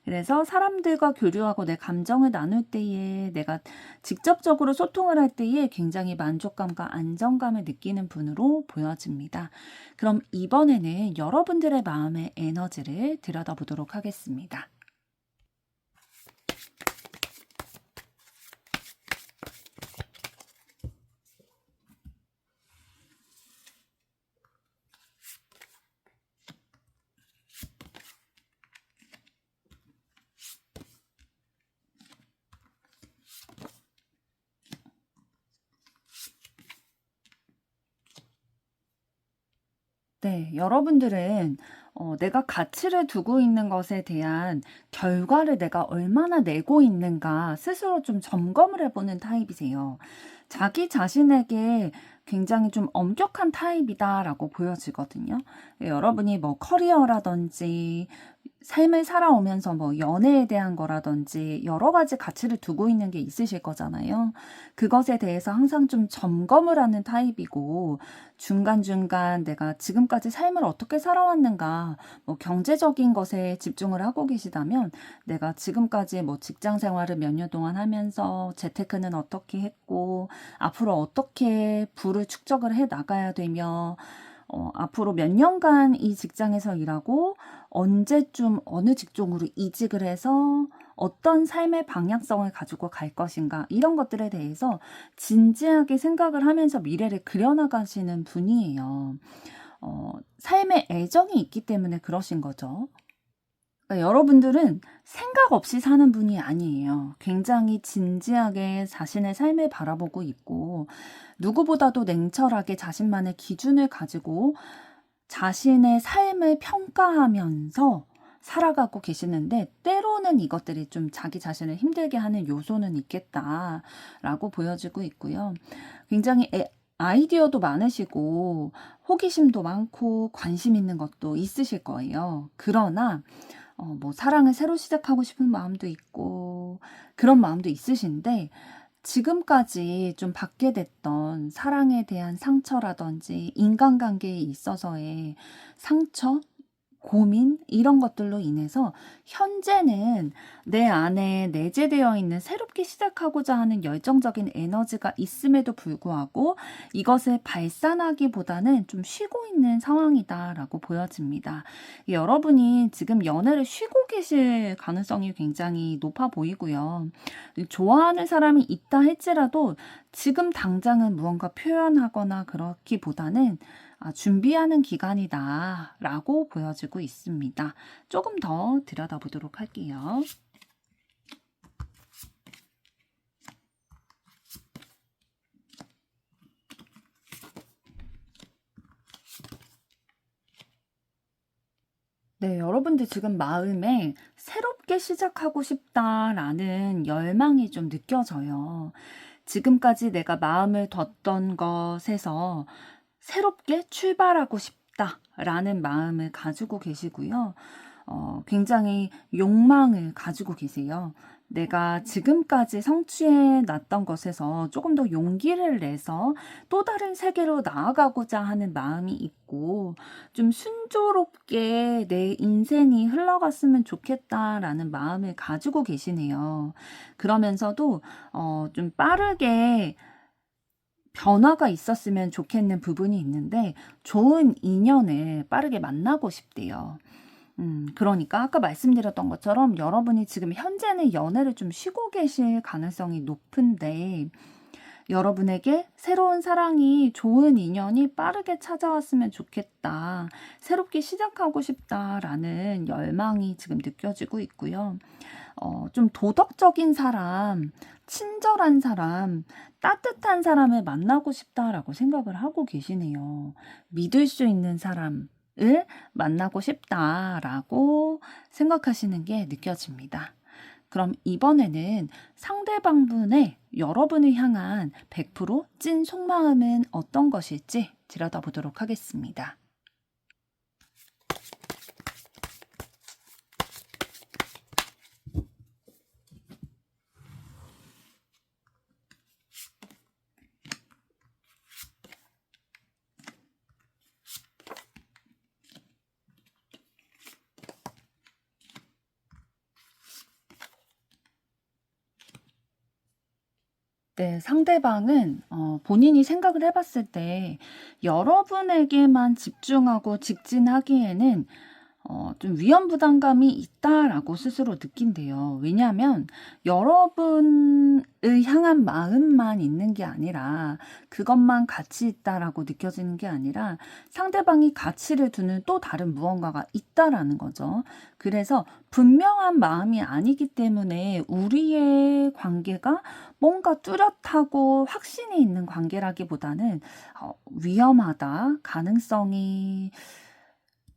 그래서 사람들과 교류하고 내 감정을 나눌 때에 내가 직접적으로 소통을 할 때에 굉장히 만족감과 안정감을 느끼는 분으로 보여집니다. 그럼 이번에는 여러분들의 마음의 에너지를 들여다보도록 하겠습니다. 네, 여러분들은 내가 가치를 두고 있는 것에 대한 결과를 내가 얼마나 내고 있는가 스스로 좀 점검을 해보는 타입이세요. 자기 자신에게 굉장히 좀 엄격한 타입이다라고 보여지거든요. 여러분이 뭐 커리어라든지 삶을 살아오면서 뭐 연애에 대한 거라든지 여러 가지 가치를 두고 있는 게 있으실 거잖아요. 그것에 대해서 항상 좀 점검을 하는 타입이고 중간중간 내가 지금까지 삶을 어떻게 살아왔는가, 뭐 경제적인 것에 집중을 하고 계시다면 내가 지금까지 뭐 직장 생활을 몇 년 동안 하면서 재테크는 어떻게 했고 앞으로 어떻게 부를 축적을 해 나가야 되며 앞으로 몇 년간 이 직장에서 일하고 언제쯤 어느 직종으로 이직을 해서 어떤 삶의 방향성을 가지고 갈 것인가 이런 것들에 대해서 진지하게 생각을 하면서 미래를 그려나가시는 분이에요. 삶에 애정이 있기 때문에 그러신 거죠. 그러니까 여러분들은 생각 없이 사는 분이 아니에요. 굉장히 진지하게 자신의 삶을 바라보고 있고 누구보다도 냉철하게 자신만의 기준을 가지고 자신의 삶을 평가하면서 살아가고 계시는데 때로는 이것들이 좀 자기 자신을 힘들게 하는 요소는 있겠다라고 보여지고 있고요. 굉장히 아이디어도 많으시고 호기심도 많고 관심 있는 것도 있으실 거예요. 그러나 뭐 사랑을 새로 시작하고 싶은 마음도 있고 그런 마음도 있으신데 지금까지 좀 받게 됐던 사랑에 대한 상처라든지 인간관계에 있어서의 상처, 고민 이런 것들로 인해서 현재는 내 안에 내재되어 있는 새롭게 시작하고자 하는 열정적인 에너지가 있음에도 불구하고 이것을 발산하기보다는 좀 쉬고 있는 상황이다라고 보여집니다. 여러분이 지금 연애를 쉬고 계실 가능성이 굉장히 높아 보이고요. 좋아하는 사람이 있다 할지라도 지금 당장은 무언가 표현하거나 그렇기보다는 준비하는 기간이다 라고 보여지고 있습니다. 조금 더 들여다보도록 할게요. 네, 여러분들 지금 마음에 새롭게 시작하고 싶다라는 열망이 좀 느껴져요. 지금까지 내가 마음을 뒀던 것에서 새롭게 출발하고 싶다라는 마음을 가지고 계시고요. 굉장히 욕망을 가지고 계세요. 내가 지금까지 성취해 놨던 것에서 조금 더 용기를 내서 또 다른 세계로 나아가고자 하는 마음이 있고, 좀 순조롭게 내 인생이 흘러갔으면 좋겠다라는 마음을 가지고 계시네요. 그러면서도 좀 빠르게 변화가 있었으면 좋겠는 부분이 있는데 좋은 인연을 빠르게 만나고 싶대요. 그러니까 아까 말씀드렸던 것처럼 여러분이 지금 현재는 연애를 좀 쉬고 계실 가능성이 높은데 여러분에게 새로운 사랑이 좋은 인연이 빠르게 찾아왔으면 좋겠다. 새롭게 시작하고 싶다라는 열망이 지금 느껴지고 있고요. 좀 도덕적인 사람, 친절한 사람, 따뜻한 사람을 만나고 싶다라고 생각을 하고 계시네요. 믿을 수 있는 사람을 만나고 싶다라고 생각하시는 게 느껴집니다. 그럼 이번에는 상대방분의 여러분을 향한 100%찐 속마음은 어떤 것일지 들여다보도록 하겠습니다. 네, 상대방은 본인이 생각을 해봤을 때 여러분에게만 집중하고 직진하기에는 좀 위험 부담감이 있다라고 스스로 느낀대요. 왜냐하면 여러분을 향한 마음만 있는 게 아니라 그것만 가치 있다라고 느껴지는 게 아니라 상대방이 가치를 두는 또 다른 무언가가 있다라는 거죠. 그래서 분명한 마음이 아니기 때문에 우리의 관계가 뭔가 뚜렷하고 확신이 있는 관계라기보다는 위험하다, 가능성이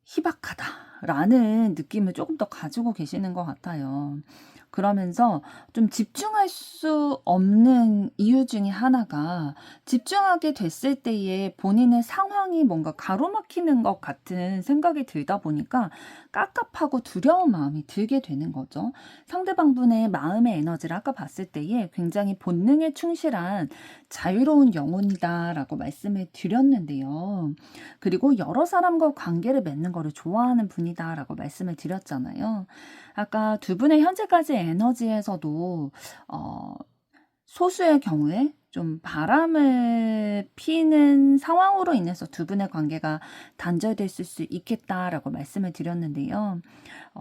희박하다라는 느낌을 조금 더 가지고 계시는 것 같아요. 그러면서 좀 집중할 수 없는 이유 중에 하나가 집중하게 됐을 때에 본인의 상황이 뭔가 가로막히는 것 같은 생각이 들다 보니까 깝깝하고 두려운 마음이 들게 되는 거죠. 상대방분의 마음의 에너지를 아까 봤을 때에 굉장히 본능에 충실한 자유로운 영혼이다라고 말씀을 드렸는데요. 그리고 여러 사람과 관계를 맺는 거를 좋아하는 분이다라고 말씀을 드렸잖아요. 아까 두 분의 현재까지 에너지에서도 소수의 경우에 좀 바람을 피는 상황으로 인해서 두 분의 관계가 단절됐을 수 있겠다라고 말씀을 드렸는데요.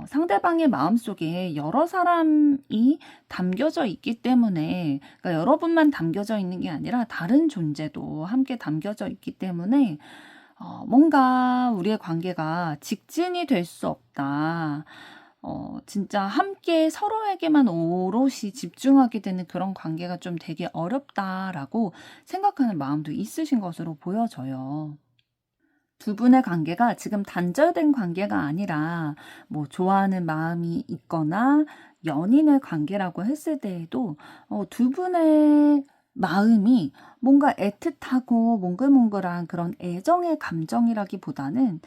상대방의 마음속에 여러 사람이 담겨져 있기 때문에, 그러니까 여러분만 담겨져 있는 게 아니라 다른 존재도 함께 담겨져 있기 때문에 뭔가 우리의 관계가 직진이 될 수 없다. 진짜 함께 서로에게만 오롯이 집중하게 되는 그런 관계가 좀 되게 어렵다라고 생각하는 마음도 있으신 것으로 보여져요. 두 분의 관계가 지금 단절된 관계가 아니라 뭐 좋아하는 마음이 있거나 연인의 관계라고 했을 때에도 두 분의 마음이 뭔가 애틋하고 몽글몽글한 그런 애정의 감정이라기보다는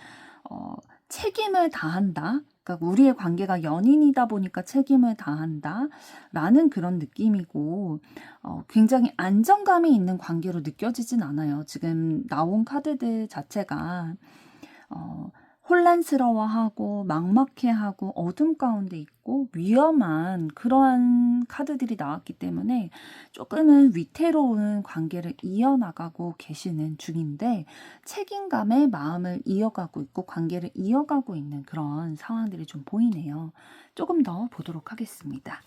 책임을 다한다. 그러니까 우리의 관계가 연인이다 보니까 책임을 다한다라는 그런 느낌이고 굉장히 안정감이 있는 관계로 느껴지진 않아요. 지금 나온 카드들 자체가 혼란스러워하고 막막해하고 어둠 가운데 있고 위험한 그러한 카드들이 나왔기 때문에 조금은 위태로운 관계를 이어나가고 계시는 중인데 책임감에 마음을 이어가고 있고 관계를 이어가고 있는 그런 상황들이 좀 보이네요. 조금 더 보도록 하겠습니다.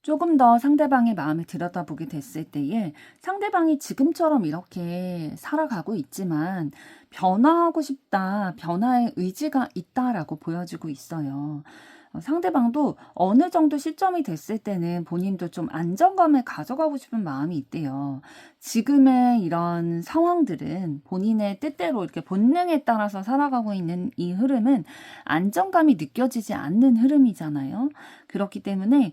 조금 더 상대방의 마음을 들여다보게 됐을 때에 상대방이 지금처럼 이렇게 살아가고 있지만 변화하고 싶다, 변화의 의지가 있다라고 보여지고 있어요. 상대방도 어느 정도 시점이 됐을 때는 본인도 좀 안정감을 가져가고 싶은 마음이 있대요. 지금의 이런 상황들은 본인의 뜻대로 이렇게 본능에 따라서 살아가고 있는 이 흐름은 안정감이 느껴지지 않는 흐름이잖아요. 그렇기 때문에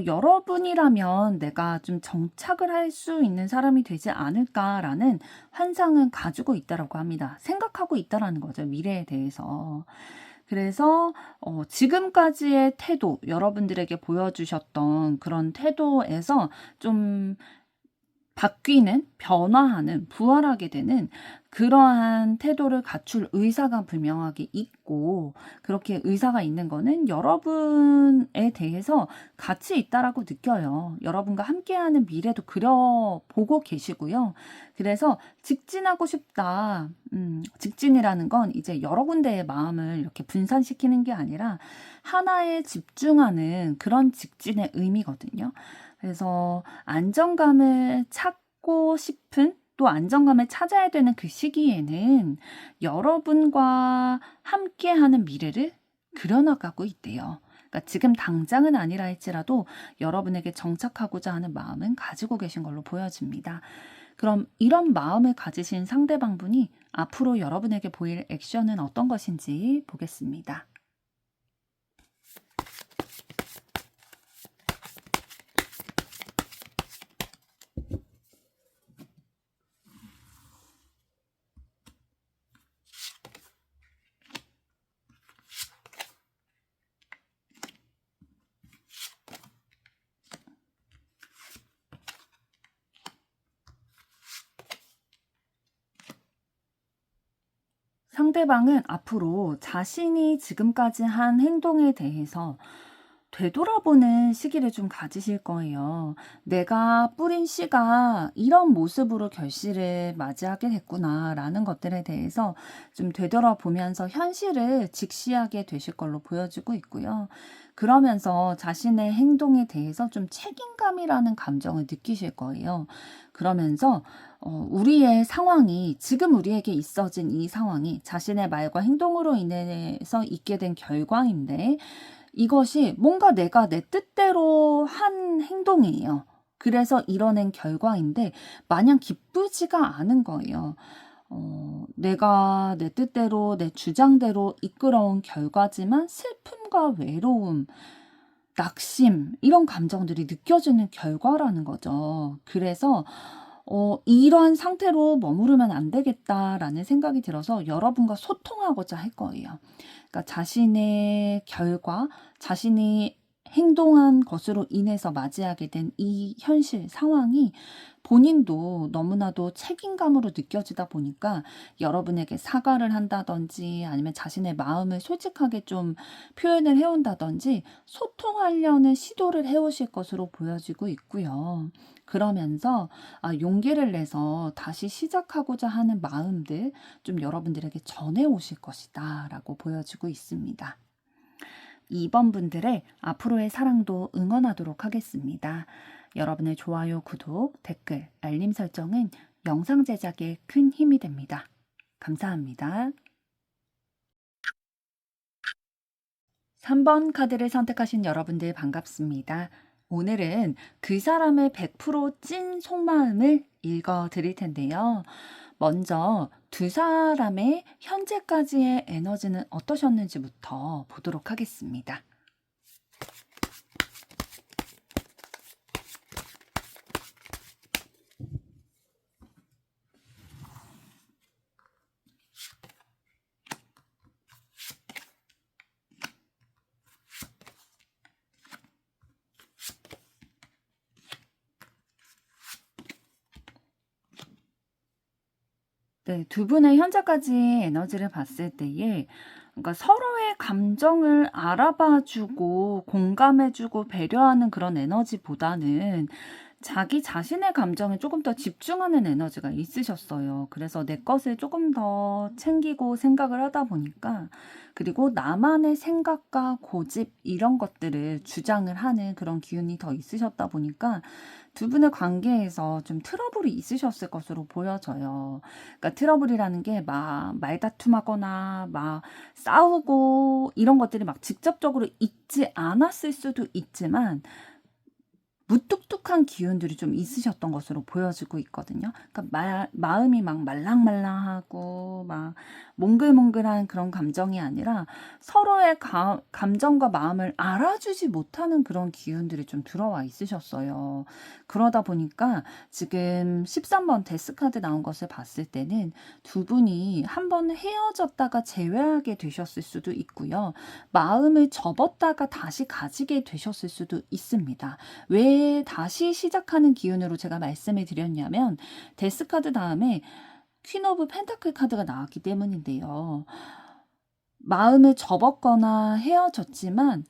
여러분이라면 내가 좀 정착을 할 수 있는 사람이 되지 않을까라는 환상은 가지고 있다라고 합니다. 생각하고 있다라는 거죠. 미래에 대해서. 그래서 지금까지의 태도, 여러분들에게 보여주셨던 그런 태도에서 좀 바뀌는, 변화하는, 부활하게 되는 그러한 태도를 갖출 의사가 분명하게 있고 그렇게 의사가 있는 거는 여러분에 대해서 가치 있다라고 느껴요. 여러분과 함께하는 미래도 그려보고 계시고요. 그래서 직진하고 싶다. 직진이라는 건 이제 여러 군데의 마음을 이렇게 분산시키는 게 아니라 하나에 집중하는 그런 직진의 의미거든요. 그래서 안정감을 찾고 싶은 또 안정감을 찾아야 되는 그 시기에는 여러분과 함께하는 미래를 그려나가고 있대요. 그러니까 지금 당장은 아니라 할지라도 여러분에게 정착하고자 하는 마음은 가지고 계신 걸로 보여집니다. 그럼 이런 마음을 가지신 상대방분이 앞으로 여러분에게 보일 액션은 어떤 것인지 보겠습니다. 상대방은 앞으로 자신이 지금까지 한 행동에 대해서 되돌아보는 시기를 좀 가지실 거예요. 내가 뿌린 씨가 이런 모습으로 결실을 맞이하게 됐구나라는 것들에 대해서 좀 되돌아보면서 현실을 직시하게 되실 걸로 보여지고 있고요. 그러면서 자신의 행동에 대해서 좀 책임감이라는 감정을 느끼실 거예요. 그러면서 우리의 상황이 지금 우리에게 있어진 이 상황이 자신의 말과 행동으로 인해서 있게 된 결과인데 이것이 뭔가 내가 내 뜻대로 한 행동이에요. 그래서 이뤄낸 결과인데 마냥 기쁘지가 않은 거예요. 내가 내 뜻대로 내 주장대로 이끌어온 결과지만 슬픔과 외로움, 낙심 이런 감정들이 느껴지는 결과라는 거죠. 그래서 이러한 상태로 머무르면 안 되겠다라는 생각이 들어서 여러분과 소통하고자 할 거예요. 그러니까 자신의 결과, 자신이 행동한 것으로 인해서 맞이하게 된 이 현실 상황이 본인도 너무나도 책임감으로 느껴지다 보니까 여러분에게 사과를 한다든지 아니면 자신의 마음을 솔직하게 좀 표현을 해온다든지 소통하려는 시도를 해오실 것으로 보여지고 있고요. 그러면서 용기를 내서 다시 시작하고자 하는 마음들 좀 여러분들에게 전해오실 것이다 라고 보여지고 있습니다. 2번 분들의 앞으로의 사랑도 응원하도록 하겠습니다. 여러분의 좋아요, 구독, 댓글, 알림 설정은 영상 제작에 큰 힘이 됩니다. 감사합니다. 3번 카드를 선택하신 여러분들 반갑습니다. 오늘은 그 사람의 100%찐 속마음을 읽어 드릴 텐데요. 먼저 두 사람의 현재까지의 에너지는 어떠셨는지부터 보도록 하겠습니다. 네, 두 분의 현재까지의 에너지를 봤을 때에 그러니까 서로의 감정을 알아봐 주고 공감해 주고 배려하는 그런 에너지보다는 자기 자신의 감정에 조금 더 집중하는 에너지가 있으셨어요. 그래서 내 것을 조금 더 챙기고 생각을 하다 보니까 그리고 나만의 생각과 고집 이런 것들을 주장을 하는 그런 기운이 더 있으셨다 보니까 두 분의 관계에서 좀 트러블이 있으셨을 것으로 보여져요. 그러니까 트러블이라는 게 막 말다툼하거나 막 싸우고 이런 것들이 막 직접적으로 있지 않았을 수도 있지만 무뚝뚝한 기운들이 좀 있으셨던 것으로 보여지고 있거든요. 그러니까 마음이 막 말랑말랑하고 막 몽글몽글한 그런 감정이 아니라 서로의 감정과 마음을 알아주지 못하는 그런 기운들이 좀 들어와 있으셨어요. 그러다 보니까 지금 13번 데스카드 나온 것을 봤을 때는 두 분이 한번 헤어졌다가 재회하게 되셨을 수도 있고요. 마음을 접었다가 다시 가지게 되셨을 수도 있습니다. 왜 다시 시작하는 기운으로 제가 말씀을 드렸냐면 데스카드 다음에 퀸 오브 펜타클 카드가 나왔기 때문인데요. 마음을 접었거나 헤어졌지만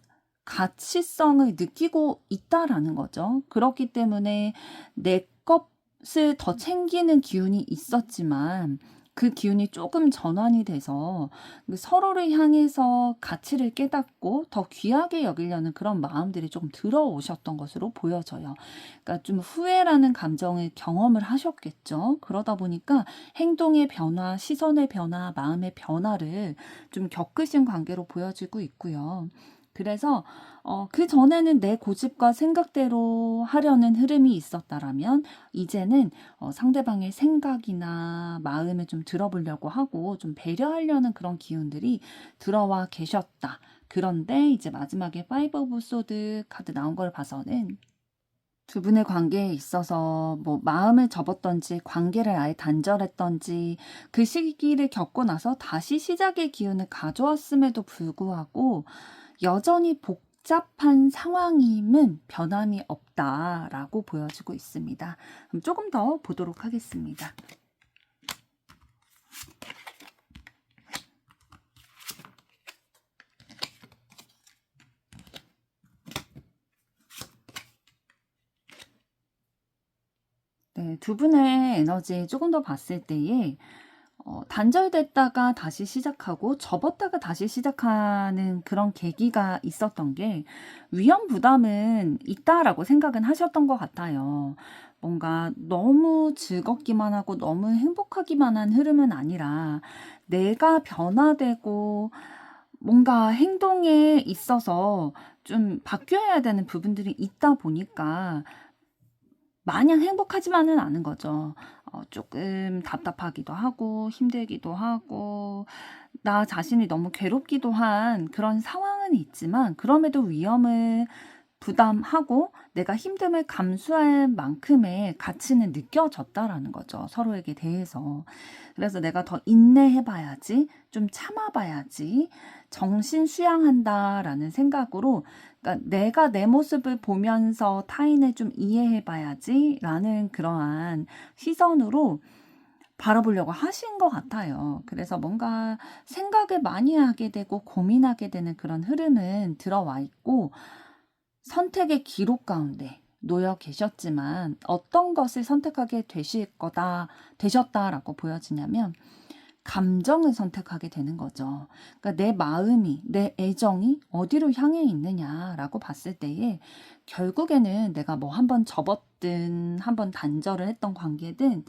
가치성을 느끼고 있다라는 거죠. 그렇기 때문에 내 것을 더 챙기는 기운이 있었지만 그 기운이 조금 전환이 돼서 서로를 향해서 가치를 깨닫고 더 귀하게 여기려는 그런 마음들이 조금 들어오셨던 것으로 보여져요. 그러니까 좀 후회라는 감정을 경험을 하셨겠죠. 그러다 보니까 행동의 변화, 시선의 변화, 마음의 변화를 좀 겪으신 관계로 보여지고 있고요. 그래서 그전에는 내 고집과 생각대로 하려는 흐름이 있었다라면 이제는 상대방의 생각이나 마음을 좀 들어보려고 하고 좀 배려하려는 그런 기운들이 들어와 계셨다. 그런데 이제 마지막에 파이브 오브 소드 카드 나온 걸 봐서는 두 분의 관계에 있어서 뭐 마음을 접었던지 관계를 아예 단절했던지 그 시기를 겪고 나서 다시 시작의 기운을 가져왔음에도 불구하고 여전히 복잡한 상황임은 변함이 없다라고 보여지고 있습니다. 그럼 조금 더 보도록 하겠습니다. 네, 두 분의 에너지 조금 더 봤을 때에 단절됐다가 다시 시작하고 접었다가 다시 시작하는 그런 계기가 있었던 게 위험 부담은 있다라고 생각은 하셨던 것 같아요. 뭔가 너무 즐겁기만 하고 너무 행복하기만 한 흐름은 아니라 내가 변화되고 뭔가 행동에 있어서 좀 바뀌어야 되는 부분들이 있다 보니까 마냥 행복하지만은 않은 거죠. 조금 답답하기도 하고 힘들기도 하고 나 자신이 너무 괴롭기도 한 그런 상황은 있지만 그럼에도 위험을 부담하고 내가 힘듦을 감수할 만큼의 가치는 느껴졌다라는 거죠. 서로에게 대해서. 그래서 내가 더 인내해 봐야지, 좀 참아 봐야지, 정신 수양한다라는 생각으로 그러니까 내가 내 모습을 보면서 타인을 좀 이해해 봐야지라는 그러한 시선으로 바라보려고 하신 것 같아요. 그래서 뭔가 생각을 많이 하게 되고 고민하게 되는 그런 흐름은 들어와 있고 선택의 기록 가운데 놓여 계셨지만 어떤 것을 선택하게 되셨다라고 보여지냐면 감정을 선택하게 되는 거죠. 그러니까 내 마음이, 내 애정이 어디로 향해 있느냐라고 봤을 때에 결국에는 내가 뭐 한번 접었든 한번 단절을 했던 관계든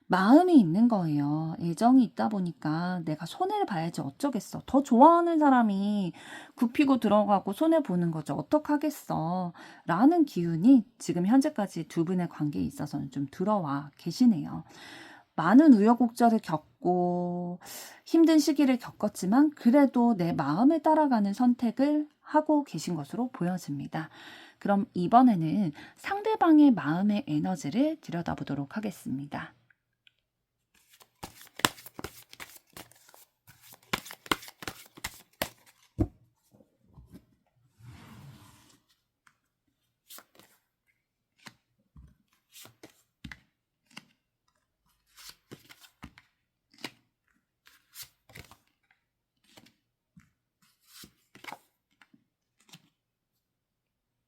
마음이 있는 거예요. 애정이 있다 보니까 내가 손해를 봐야지 어쩌겠어. 더 좋아하는 사람이 굽히고 들어가고 손해보는 거죠. 어떡하겠어. 라는 기운이 지금 현재까지 두 분의 관계에 있어서는 좀 들어와 계시네요. 많은 우여곡절을 겪고 힘든 시기를 겪었지만 그래도 내 마음에 따라가는 선택을 하고 계신 것으로 보여집니다. 그럼 이번에는 상대방의 마음의 에너지를 들여다보도록 하겠습니다.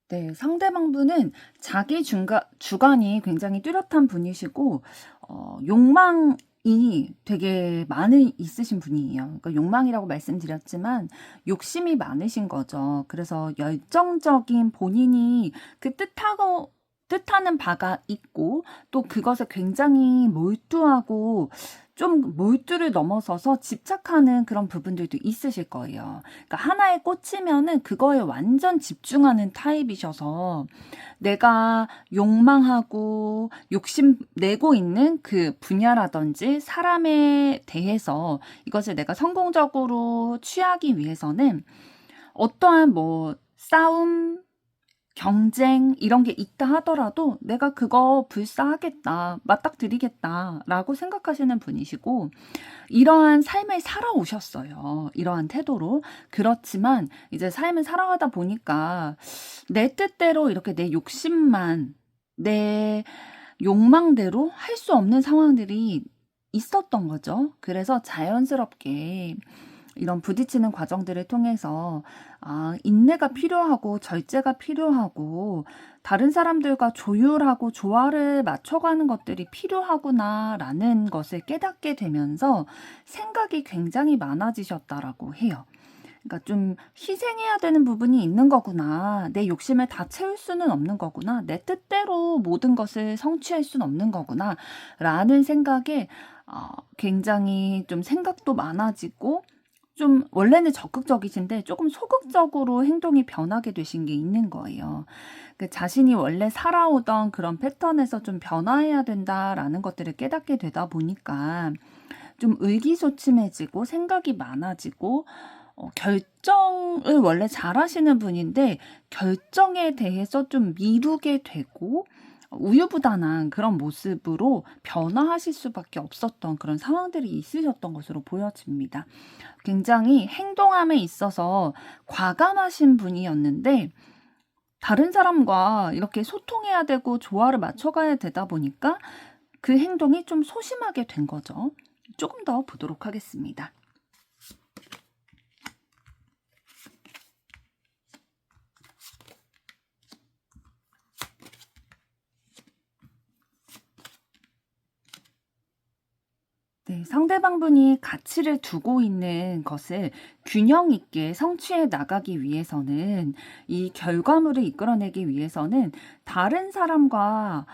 네. 상대방분은 자기 주관이 굉장히 뚜렷한 분이시고 욕망이 되게 많이 있으신 분이에요. 그러니까 욕망이라고 말씀드렸지만 욕심이 많으신 거죠. 그래서 열정적인 본인이 그 뜻하는 바가 있고 또 그것에 굉장히 몰두하고 좀 몰두를 넘어서서 집착하는 그런 부분들도 있으실 거예요. 그러니까 하나에 꽂히면은 그거에 완전 집중하는 타입이셔서 내가 욕망하고 욕심내고 있는 그 분야라든지 사람에 대해서 이것을 내가 성공적으로 취하기 위해서는 어떠한 뭐 싸움, 경쟁 이런 게 있다 하더라도 내가 그거 불사하겠다, 맞닥뜨리겠다라고 생각하시는 분이시고 이러한 삶을 살아오셨어요. 이러한 태도로. 그렇지만 이제 삶을 살아가다 보니까 내 뜻대로 이렇게 내 욕심만, 내 욕망대로 할 수 없는 상황들이 있었던 거죠. 그래서 자연스럽게 이런 부딪히는 과정들을 통해서 인내가 필요하고 절제가 필요하고 다른 사람들과 조율하고 조화를 맞춰가는 것들이 필요하구나라는 것을 깨닫게 되면서 생각이 굉장히 많아지셨다라고 해요. 그러니까 좀 희생해야 되는 부분이 있는 거구나. 내 욕심을 다 채울 수는 없는 거구나. 내 뜻대로 모든 것을 성취할 수는 없는 거구나. 라는 생각에 굉장히 좀 생각도 많아지고 좀 원래는 적극적이신데 조금 소극적으로 행동이 변하게 되신 게 있는 거예요. 그 자신이 원래 살아오던 그런 패턴에서 좀 변화해야 된다라는 것들을 깨닫게 되다 보니까 좀 의기소침해지고 생각이 많아지고 결정을 원래 잘하시는 분인데 결정에 대해서 좀 미루게 되고 우유부단한 그런 모습으로 변화하실 수밖에 없었던 그런 상황들이 있으셨던 것으로 보여집니다. 굉장히 행동함에 있어서 과감하신 분이었는데 다른 사람과 이렇게 소통해야 되고 조화를 맞춰가야 되다 보니까 그 행동이 좀 소심하게 된 거죠. 조금 더 보도록 하겠습니다. 네, 상대방분이 가치를 두고 있는 것을 균형 있게 성취해 나가기 위해서는 이 결과물을 이끌어내기 위해서는 다른 사람과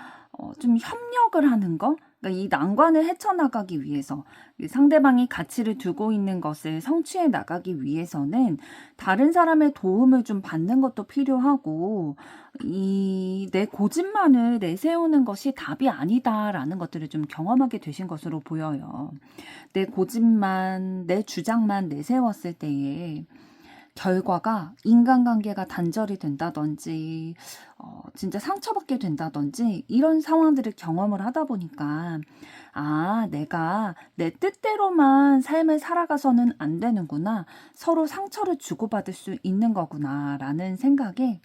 좀 협력을 하는 거, 그러니까 이 난관을 헤쳐나가기 위해서 이 상대방이 가치를 두고 있는 것을 성취해 나가기 위해서는 다른 사람의 도움을 좀 받는 것도 필요하고 이 내 고집만을 내세우는 것이 답이 아니다라는 것들을 좀 경험하게 되신 것으로 보여요. 내 고집만, 내 주장만 내세웠을 때에 결과가 인간관계가 단절이 된다든지 진짜 상처받게 된다든지 이런 상황들을 경험을 하다 보니까 내가 내 뜻대로만 삶을 살아가서는 안 되는구나. 서로 상처를 주고받을 수 있는 거구나 라는 생각에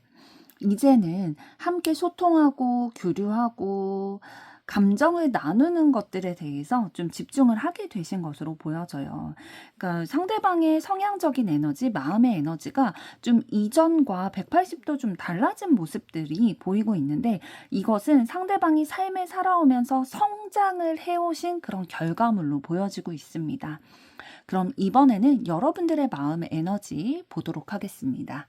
이제는 함께 소통하고 교류하고 감정을 나누는 것들에 대해서 좀 집중을 하게 되신 것으로 보여져요. 그러니까 상대방의 성향적인 에너지, 마음의 에너지가 좀 이전과 180도 좀 달라진 모습들이 보이고 있는데 이것은 상대방이 삶을 살아오면서 성장을 해오신 그런 결과물로 보여지고 있습니다. 그럼 이번에는 여러분들의 마음의 에너지 보도록 하겠습니다.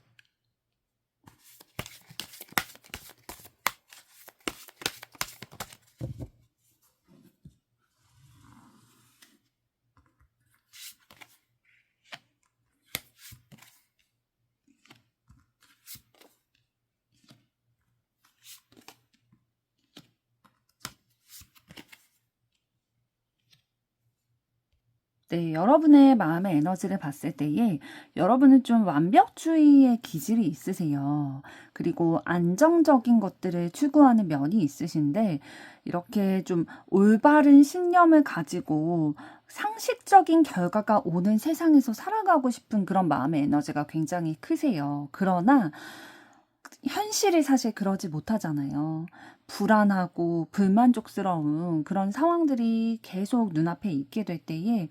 네, 여러분의 마음의 에너지를 봤을 때에 여러분은 좀 완벽주의의 기질이 있으세요. 그리고 안정적인 것들을 추구하는 면이 있으신데 이렇게 좀 올바른 신념을 가지고 상식적인 결과가 오는 세상에서 살아가고 싶은 그런 마음의 에너지가 굉장히 크세요. 그러나 현실이 사실 그러지 못하잖아요. 불안하고 불만족스러운 그런 상황들이 계속 눈앞에 있게 될 때에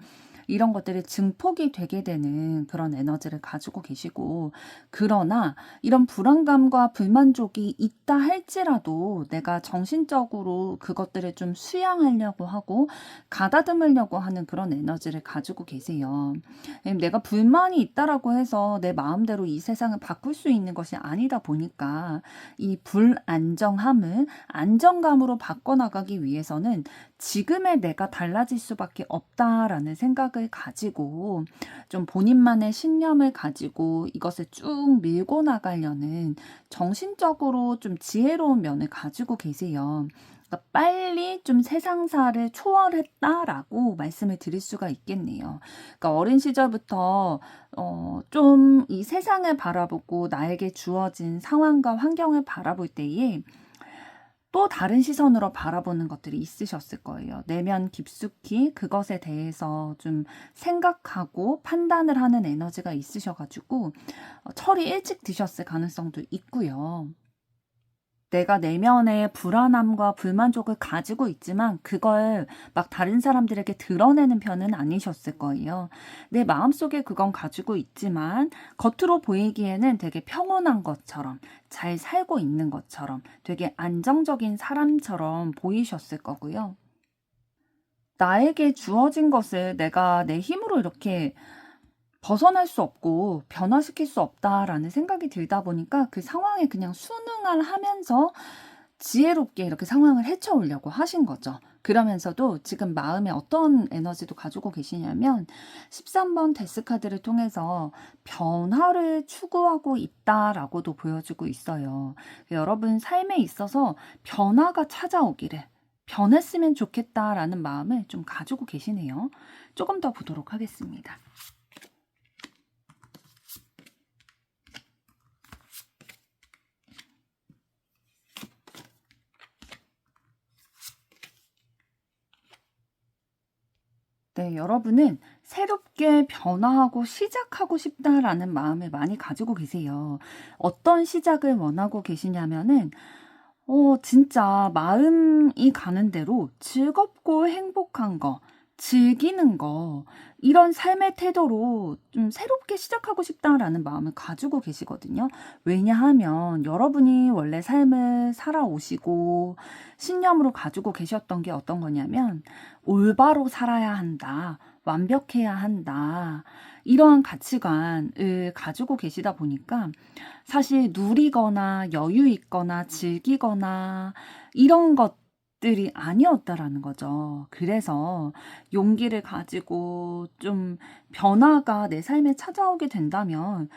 이런 것들이 증폭이 되게 되는 그런 에너지를 가지고 계시고, 그러나 이런 불안감과 불만족이 있다 할지라도 내가 정신적으로 그것들을 좀 수양하려고 하고 가다듬으려고 하는 그런 에너지를 가지고 계세요. 내가 불만이 있다라고 해서 내 마음대로 이 세상을 바꿀 수 있는 것이 아니다 보니까 이 불안정함을 안정감으로 바꿔나가기 위해서는 지금의 내가 달라질 수밖에 없다라는 생각을 가지고 좀 본인만의 신념을 가지고 이것을 쭉 밀고 나가려는 정신적으로 좀 지혜로운 면을 가지고 계세요. 그러니까 빨리 좀 세상사를 초월했다라고 말씀을 드릴 수가 있겠네요. 그러니까 어린 시절부터 좀 이 세상을 바라보고 나에게 주어진 상황과 환경을 바라볼 때에 또 다른 시선으로 바라보는 것들이 있으셨을 거예요. 내면 깊숙이 그것에 대해서 좀 생각하고 판단을 하는 에너지가 있으셔가지고 철이 일찍 드셨을 가능성도 있고요. 내가 내면에 불안함과 불만족을 가지고 있지만 그걸 막 다른 사람들에게 드러내는 편은 아니셨을 거예요. 내 마음속에 그건 가지고 있지만 겉으로 보이기에는 되게 평온한 것처럼 잘 살고 있는 것처럼 되게 안정적인 사람처럼 보이셨을 거고요. 나에게 주어진 것을 내가 내 힘으로 이렇게 벗어날 수 없고 변화시킬 수 없다라는 생각이 들다 보니까 그 상황에 그냥 순응을 하면서 지혜롭게 이렇게 상황을 헤쳐오려고 하신 거죠. 그러면서도 지금 마음에 어떤 에너지도 가지고 계시냐면 13번 데스카드를 통해서 변화를 추구하고 있다라고도 보여주고 있어요. 여러분 삶에 있어서 변화가 찾아오기를, 변했으면 좋겠다라는 마음을 좀 가지고 계시네요. 조금 더 보도록 하겠습니다. 네, 여러분은 새롭게 변화하고 시작하고 싶다라는 마음을 많이 가지고 계세요. 어떤 시작을 원하고 계시냐면은, 진짜 마음이 가는 대로 즐겁고 행복한 거, 즐기는 거, 이런 삶의 태도로 좀 새롭게 시작하고 싶다라는 마음을 가지고 계시거든요. 왜냐하면 여러분이 원래 삶을 살아오시고 신념으로 가지고 계셨던 게 어떤 거냐면 올바로 살아야 한다, 완벽해야 한다, 이러한 가치관을 가지고 계시다 보니까 사실 누리거나 여유 있거나 즐기거나 이런 것들이 아니었다라는 거죠. 그래서 용기를 가지고 좀 변화가 내 삶에 찾아오게 된다면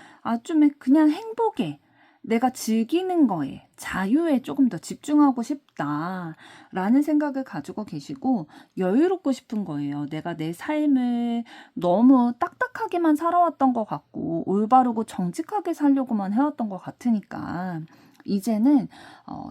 좀 그냥 행복에, 내가 즐기는 거에, 자유에 조금 더 집중하고 싶다라는 생각을 가지고 계시고 여유롭고 싶은 거예요. 내가 내 삶을 너무 딱딱하게만 살아왔던 것 같고 올바르고 정직하게 살려고만 해왔던 것 같으니까 이제는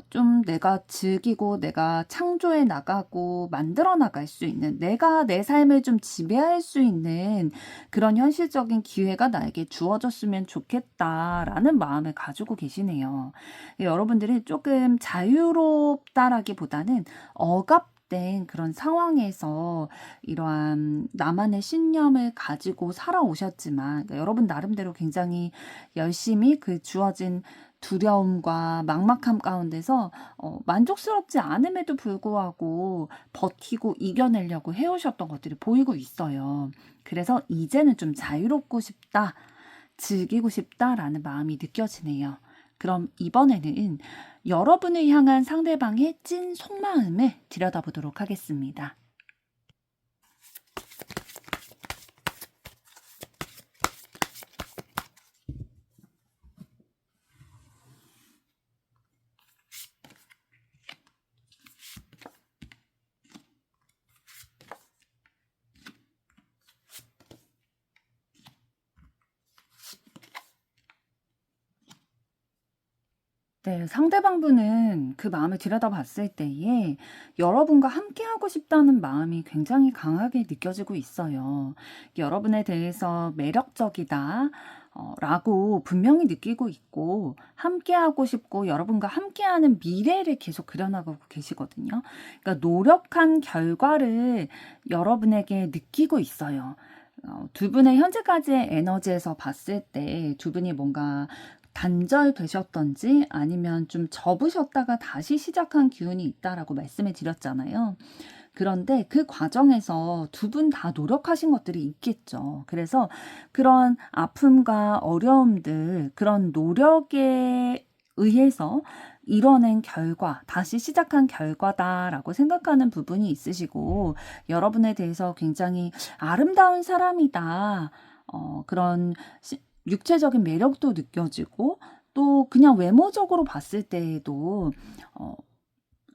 좀 내가 즐기고 내가 창조해 나가고 만들어 나갈 수 있는, 내가 내 삶을 좀 지배할 수 있는 그런 현실적인 기회가 나에게 주어졌으면 좋겠다라는 마음을 가지고 계시네요. 여러분들이 조금 자유롭다라기보다는 억압된 그런 상황에서 이러한 나만의 신념을 가지고 살아오셨지만, 그러니까 여러분 나름대로 굉장히 열심히 그 주어진 두려움과 막막함 가운데서 만족스럽지 않음에도 불구하고 버티고 이겨내려고 해오셨던 것들이 보이고 있어요. 그래서 이제는 좀 자유롭고 싶다, 즐기고 싶다라는 마음이 느껴지네요. 그럼 이번에는 여러분을 향한 상대방의 찐 속마음을 들여다보도록 하겠습니다. 네, 상대방분은 그 마음을 들여다봤을 때에 여러분과 함께하고 싶다는 마음이 굉장히 강하게 느껴지고 있어요. 여러분에 대해서 매력적이다, 라고 분명히 느끼고 있고, 함께하고 싶고, 여러분과 함께하는 미래를 계속 그려나가고 계시거든요. 그러니까 노력한 결과를 여러분에게 느끼고 있어요. 두 분의 현재까지의 에너지에서 봤을 때 두 분이 뭔가 단절되셨던지 아니면 좀 접으셨다가 다시 시작한 기운이 있다라고 말씀을 드렸잖아요. 그런데 그 과정에서 두 분 다 노력하신 것들이 있겠죠. 그래서 그런 아픔과 어려움들, 그런 노력에 의해서 이뤄낸 결과, 다시 시작한 결과다라고 생각하는 부분이 있으시고, 여러분에 대해서 굉장히 아름다운 사람이다. 그런 육체적인 매력도 느껴지고, 또 그냥 외모적으로 봤을 때에도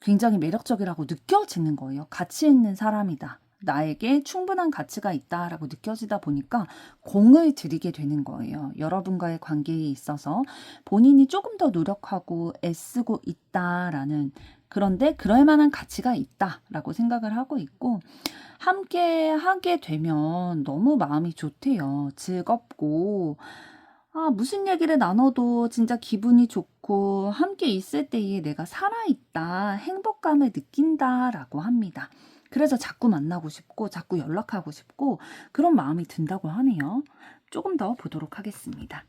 굉장히 매력적이라고 느껴지는 거예요. 가치 있는 사람이다. 나에게 충분한 가치가 있다라고 느껴지다 보니까 공을 들이게 되는 거예요. 여러분과의 관계에 있어서 본인이 조금 더 노력하고 애쓰고 있다라는, 그런데 그럴 만한 가치가 있다라고 생각을 하고 있고, 함께 하게 되면 너무 마음이 좋대요. 즐겁고, 무슨 얘기를 나눠도 진짜 기분이 좋고 함께 있을 때에 내가 살아있다, 행복감을 느낀다라고 합니다. 그래서 자꾸 만나고 싶고 자꾸 연락하고 싶고 그런 마음이 든다고 하네요. 조금 더 보도록 하겠습니다.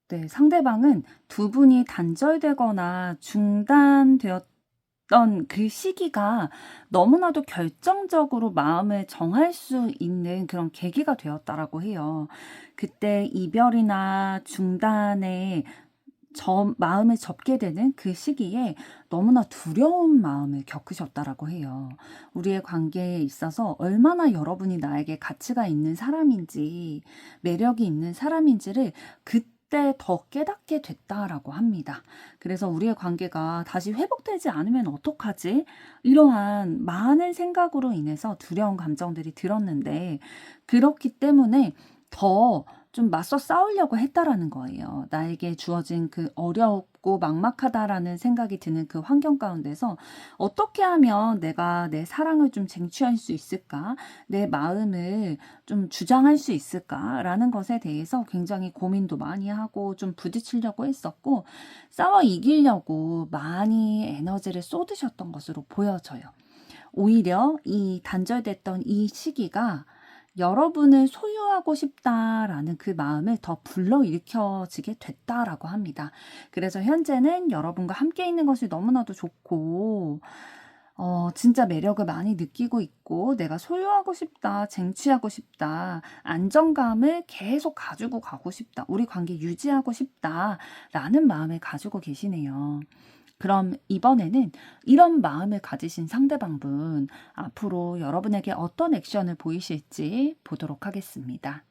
네, 상대방은 두 분이 단절되거나 중단되었던 그 시기가 너무나도 결정적으로 마음을 정할 수 있는 그런 계기가 되었다라고 해요. 그때 이별이나 중단에 마음을 접게 되는 그 시기에 너무나 두려운 마음을 겪으셨다라고 해요. 우리의 관계에 있어서 얼마나 여러분이 나에게 가치가 있는 사람인지, 매력이 있는 사람인지를 그때 더 깨닫게 됐다라고 합니다. 그래서 우리의 관계가 다시 회복되지 않으면 어떡하지? 이러한 많은 생각으로 인해서 두려운 감정들이 들었는데, 그렇기 때문에 더 좀 맞서 싸우려고 했다라는 거예요. 나에게 주어진 그 어렵고 막막하다라는 생각이 드는 그 환경 가운데서 어떻게 하면 내가 내 사랑을 좀 쟁취할 수 있을까? 내 마음을 좀 주장할 수 있을까라는 것에 대해서 굉장히 고민도 많이 하고 좀 부딪히려고 했었고, 싸워 이기려고 많이 에너지를 쏟으셨던 것으로 보여져요. 오히려 이 단절됐던 이 시기가 여러분을 소유하고 싶다라는 그 마음을 더 불러일으켜지게 됐다라고 합니다. 그래서 현재는 여러분과 함께 있는 것이 너무나도 좋고, 진짜 매력을 많이 느끼고 있고, 내가 소유하고 싶다, 쟁취하고 싶다, 안정감을 계속 가지고 가고 싶다, 우리 관계 유지하고 싶다, 라는 마음을 가지고 계시네요. 그럼 이번에는 이런 마음을 가지신 상대방분, 앞으로 여러분에게 어떤 액션을 보이실지 보도록 하겠습니다.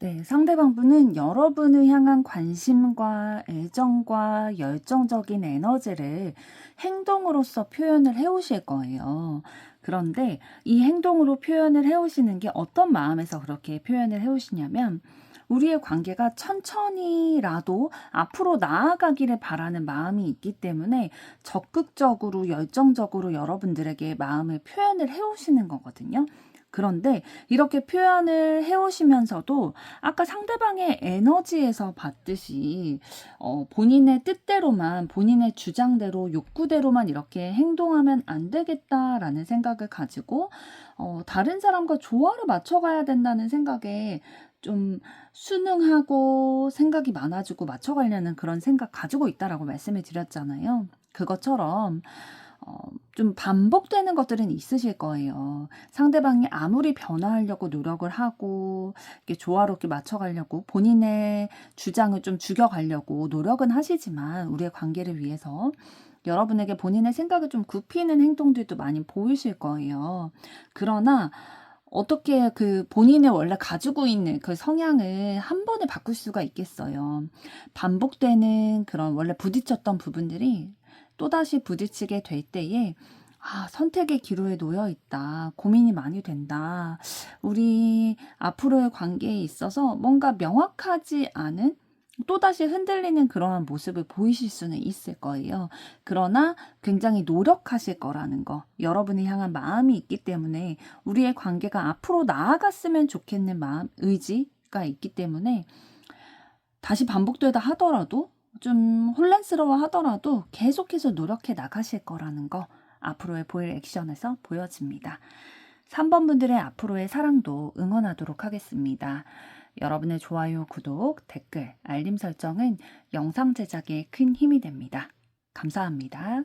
네, 상대방분은 여러분을 향한 관심과 애정과 열정적인 에너지를 행동으로서 표현을 해오실 거예요. 그런데 이 행동으로 표현을 해오시는 게 어떤 마음에서 그렇게 표현을 해오시냐면, 우리의 관계가 천천히라도 앞으로 나아가기를 바라는 마음이 있기 때문에 적극적으로 열정적으로 여러분들에게 마음을 표현을 해오시는 거거든요. 그런데 이렇게 표현을 해오시면서도 아까 상대방의 에너지에서 봤듯이 본인의 뜻대로만, 본인의 주장대로, 욕구대로만 이렇게 행동하면 안 되겠다라는 생각을 가지고 다른 사람과 조화를 맞춰가야 된다는 생각에 좀 순응하고 생각이 많아지고 맞춰가려는 그런 생각 가지고 있다라고 말씀을 드렸잖아요. 그것처럼 좀 반복되는 것들은 있으실 거예요. 상대방이 아무리 변화하려고 노력을 하고 이렇게 조화롭게 맞춰가려고 본인의 주장을 좀 죽여가려고 노력은 하시지만, 우리의 관계를 위해서 여러분에게 본인의 생각을 좀 굽히는 행동들도 많이 보이실 거예요. 그러나 어떻게 그 본인의 원래 가지고 있는 그 성향을 한 번에 바꿀 수가 있겠어요. 반복되는 그런 원래 부딪혔던 부분들이 또다시 부딪히게 될 때에 '아 선택의 기로에 놓여 있다. 고민이 많이 된다. 우리 앞으로의 관계에 있어서 뭔가 명확하지 않은 또다시 흔들리는 그러한 모습을 보이실 수는 있을 거예요. 그러나 굉장히 노력하실 거라는 거, 여러분을 향한 마음이 있기 때문에 우리의 관계가 앞으로 나아갔으면 좋겠는 마음, 의지가 있기 때문에 다시 반복되다 하더라도 좀 혼란스러워 하더라도 계속해서 노력해 나가실 거라는 거 앞으로의 보일 액션에서 보여집니다. 3번 분들의 앞으로의 사랑도 응원하도록 하겠습니다. 여러분의 좋아요, 구독, 댓글, 알림 설정은 영상 제작에 큰 힘이 됩니다. 감사합니다.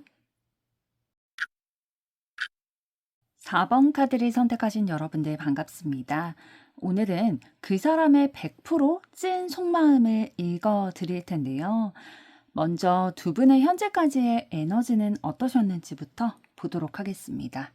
4번 카드를 선택하신 여러분들 반갑습니다. 오늘은 그 사람의 100%찐 속마음을 읽어 드릴 텐데요. 먼저 두 분의 현재까지의 에너지는 어떠셨는지부터 보도록 하겠습니다.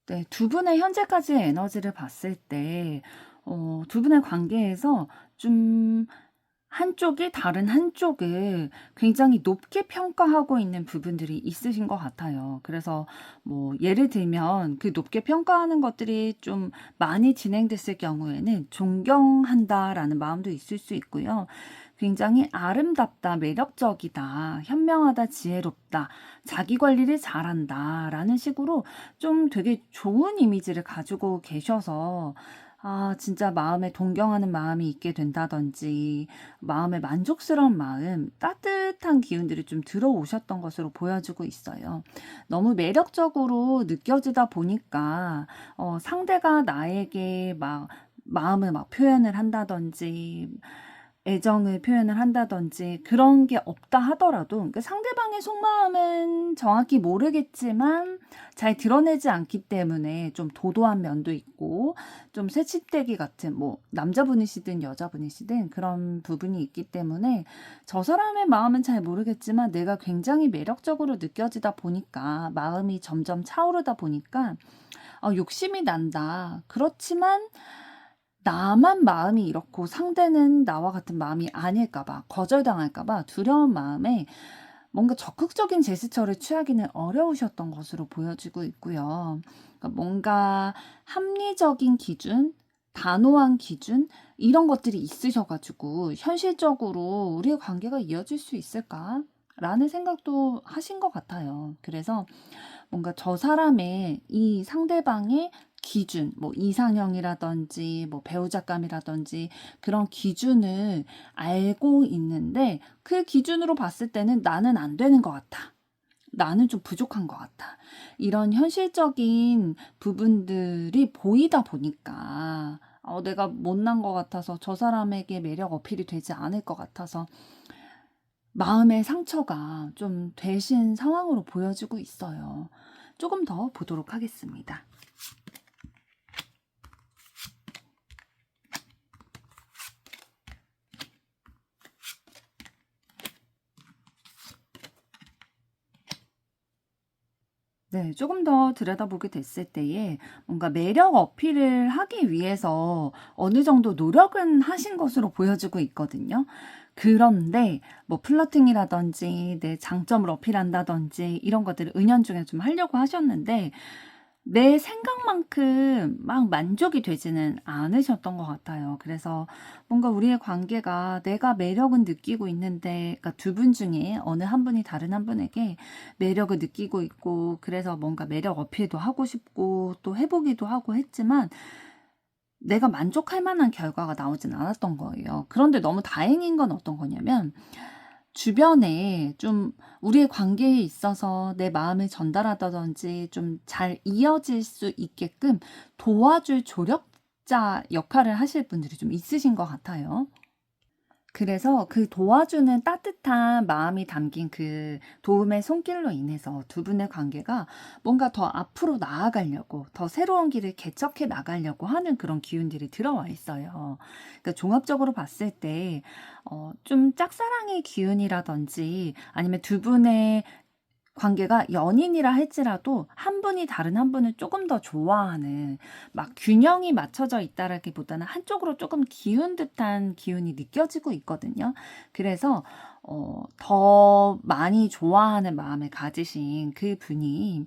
네. 두 분의 현재까지의 에너지를 봤을 때 두 분의 관계에서 좀 한쪽이 다른 한쪽을 굉장히 높게 평가하고 있는 부분들이 있으신 것 같아요. 그래서 뭐 예를 들면 그 높게 평가하는 것들이 좀 많이 진행됐을 경우에는 '존경한다.'라는 마음도 있을 수 있고요. 굉장히 '아름답다. 매력적이다. 현명하다. 지혜롭다. 자기 관리를 잘한다.'라는 식으로 좀 되게 좋은 이미지를 가지고 계셔서 진짜 마음에 동경하는 마음이 있게 된다든지 마음에 만족스러운 마음, 따뜻한 기운들이 좀 들어오셨던 것으로 보여지고 있어요. 너무 매력적으로 느껴지다 보니까 상대가 나에게 막 마음을 막 표현을 한다든지 애정을 표현을 한다든지 그런 게 없다 하더라도, 그러니까 상대방의 속마음은 정확히 모르겠지만 잘 드러내지 않기 때문에 좀 도도한 면도 있고 좀 새치떼기 같은, 뭐 남자분이시든 여자분이시든 그런 부분이 있기 때문에 저 사람의 마음은 잘 모르겠지만 내가 굉장히 매력적으로 느껴지다 보니까, 마음이 점점 차오르다 보니까 욕심이 난다. 그렇지만 나만 마음이 이렇고 상대는 나와 같은 마음이 아닐까 봐, 거절당할까 봐 두려운 마음에 뭔가 적극적인 제스처를 취하기는 어려우셨던 것으로 보여지고 있고요. 그러니까 뭔가 합리적인 기준, 단호한 기준, 이런 것들이 있으셔 가지고 '현실적으로 우리의 관계가 이어질 수 있을까?' 라는 생각도 하신 것 같아요. 그래서 뭔가 저 사람의, 이 상대방의 기준, 뭐 이상형이라든지 뭐 배우자감이라든지 그런 기준을 알고 있는데, 그 기준으로 봤을 때는 '나는 안 되는 것 같아. 나는 좀 부족한 것 같아.' 이런 현실적인 부분들이 보이다 보니까 내가 못난 것 같아서, 저 사람에게 매력 어필이 되지 않을 것 같아서 마음의 상처가 좀 되신 상황으로 보여지고 있어요. 조금 더 보도록 하겠습니다. 네. 조금 더 들여다보게 됐을 때에 뭔가 매력 어필을 하기 위해서 어느 정도 노력은 하신 것으로 보여지고 있거든요. 그런데 뭐 플러팅이라든지 내 장점을 어필한다든지 이런 것들을 은연중에 좀 하려고 하셨는데 내 생각만큼 막 만족이 되지는 않으셨던 것 같아요. 그래서 뭔가 우리의 관계가, 내가 매력은 느끼고 있는데, 그러니까 두 분 중에 어느 한 분이 다른 한 분에게 매력을 느끼고 있고, 그래서 뭔가 매력 어필도 하고 싶고 또 해 보기도 하고 했지만 내가 만족할 만한 결과가 나오진 않았던 거예요. 그런데 너무 다행인 건 어떤 거냐면, 주변에 좀 우리의 관계에 있어서 내 마음을 전달하다든지 좀 잘 이어질 수 있게끔 도와줄 조력자 역할을 하실 분들이 좀 있으신 것 같아요. 그래서 그 도와주는 따뜻한 마음이 담긴 그 도움의 손길로 인해서 두 분의 관계가 뭔가 더 앞으로 나아가려고, 더 새로운 길을 개척해 나가려고 하는 그런 기운들이 들어와 있어요. 그러니까 종합적으로 봤을 때, 좀 짝사랑의 기운이라든지 아니면 두 분의 관계가 연인이라 할지라도 한 분이 다른 한 분을 조금 더 좋아하는, 막 균형이 맞춰져 있다라기보다는 한쪽으로 조금 기운 듯한 기운이 느껴지고 있거든요. 그래서 더 많이 좋아하는 마음을 가지신 그 분이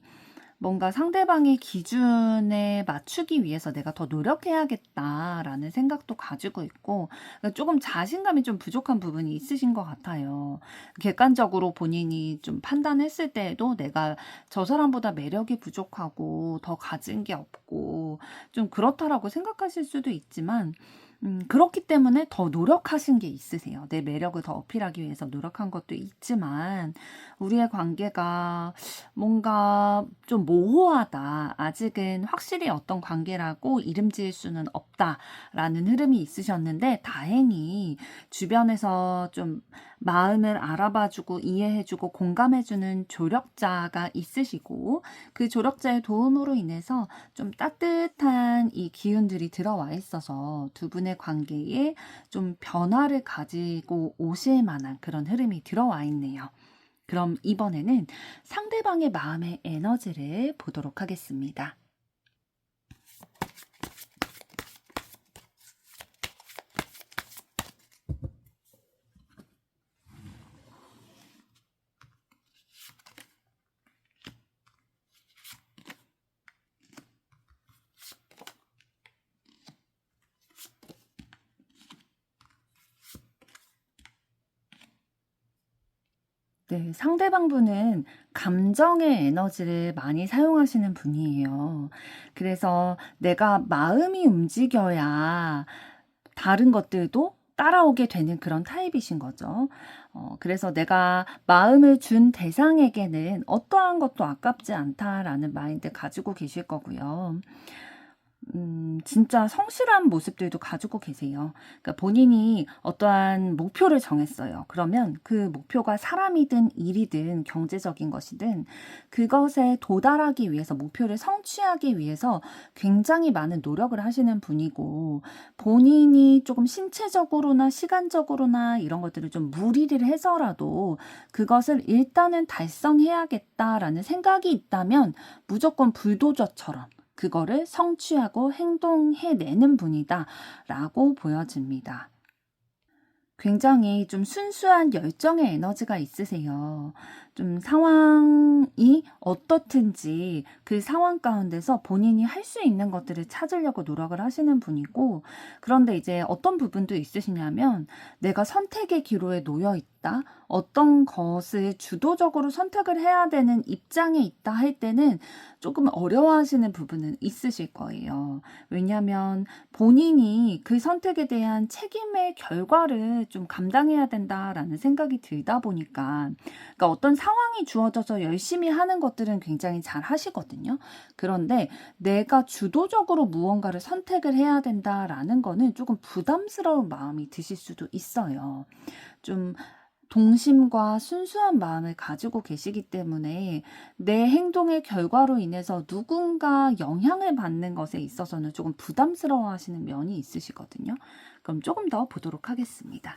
뭔가 상대방의 기준에 맞추기 위해서 내가 더 노력해야겠다라는 생각도 가지고 있고, 그러니까 조금 자신감이 좀 부족한 부분이 있으신 것 같아요. 객관적으로 본인이 좀 판단했을 때에도 내가 저 사람보다 매력이 부족하고 더 가진 게 없고 좀 그렇다라고 생각하실 수도 있지만, 그렇기 때문에 더 노력하신 게 있으세요. 내 매력을 더 어필하기 위해서 노력한 것도 있지만, 우리의 관계가 뭔가 좀 모호하다, 아직은 확실히 어떤 관계라고 이름 지을 수는 없다라는 흐름이 있으셨는데, 다행히 주변에서 좀 마음을 알아봐주고 이해해주고 공감해주는 조력자가 있으시고, 그 조력자의 도움으로 인해서 좀 따뜻한 이 기운들이 들어와 있어서 두 분의 관계에 좀 변화를 가지고 오실 만한 그런 흐름이 들어와 있네요. 그럼 이번에는 상대방의 마음의 에너지를 보도록 하겠습니다. 네, 상대방 분은 감정의 에너지를 많이 사용하시는 분이에요. 그래서 내가 마음이 움직여야 다른 것들도 따라오게 되는 그런 타입이신 거죠. 그래서 내가 마음을 준 대상에게는 어떠한 것도 아깝지 않다라는 마인드 가지고 계실 거고요. 진짜 성실한 모습들도 가지고 계세요. 그러니까 본인이 어떠한 목표를 정했어요. 그러면 그 목표가 사람이든 일이든 경제적인 것이든 그것에 도달하기 위해서, 목표를 성취하기 위해서 굉장히 많은 노력을 하시는 분이고, 본인이 조금 신체적으로나 시간적으로나 이런 것들을 좀 무리를 해서라도 그것을 일단은 달성해야겠다라는 생각이 있다면 무조건 불도저처럼 그거를 성취하고 행동해내는 분이다라고 보여집니다. 굉장히 좀 순수한 열정의 에너지가 있으세요. 좀 상황이 어떻든지 그 상황 가운데서 본인이 할 수 있는 것들을 찾으려고 노력을 하시는 분이고, 그런데 이제 어떤 부분도 있으시냐면, 내가 선택의 기로에 놓여 있다, 어떤 것을 주도적으로 선택을 해야 되는 입장에 있다 할 때는 조금 어려워하시는 부분은 있으실 거예요. 왜냐하면 본인이 그 선택에 대한 책임의 결과를 좀 감당해야 된다라는 생각이 들다 보니까, 그러니까 어떤 상황이 주어져서 열심히 하는 것들은 굉장히 잘 하시거든요. 그런데 내가 주도적으로 무언가를 선택을 해야 된다라는 거는 조금 부담스러운 마음이 드실 수도 있어요. 좀 동심과 순수한 마음을 가지고 계시기 때문에 내 행동의 결과로 인해서 누군가 영향을 받는 것에 있어서는 조금 부담스러워 하시는 면이 있으시거든요. 그럼 조금 더 보도록 하겠습니다.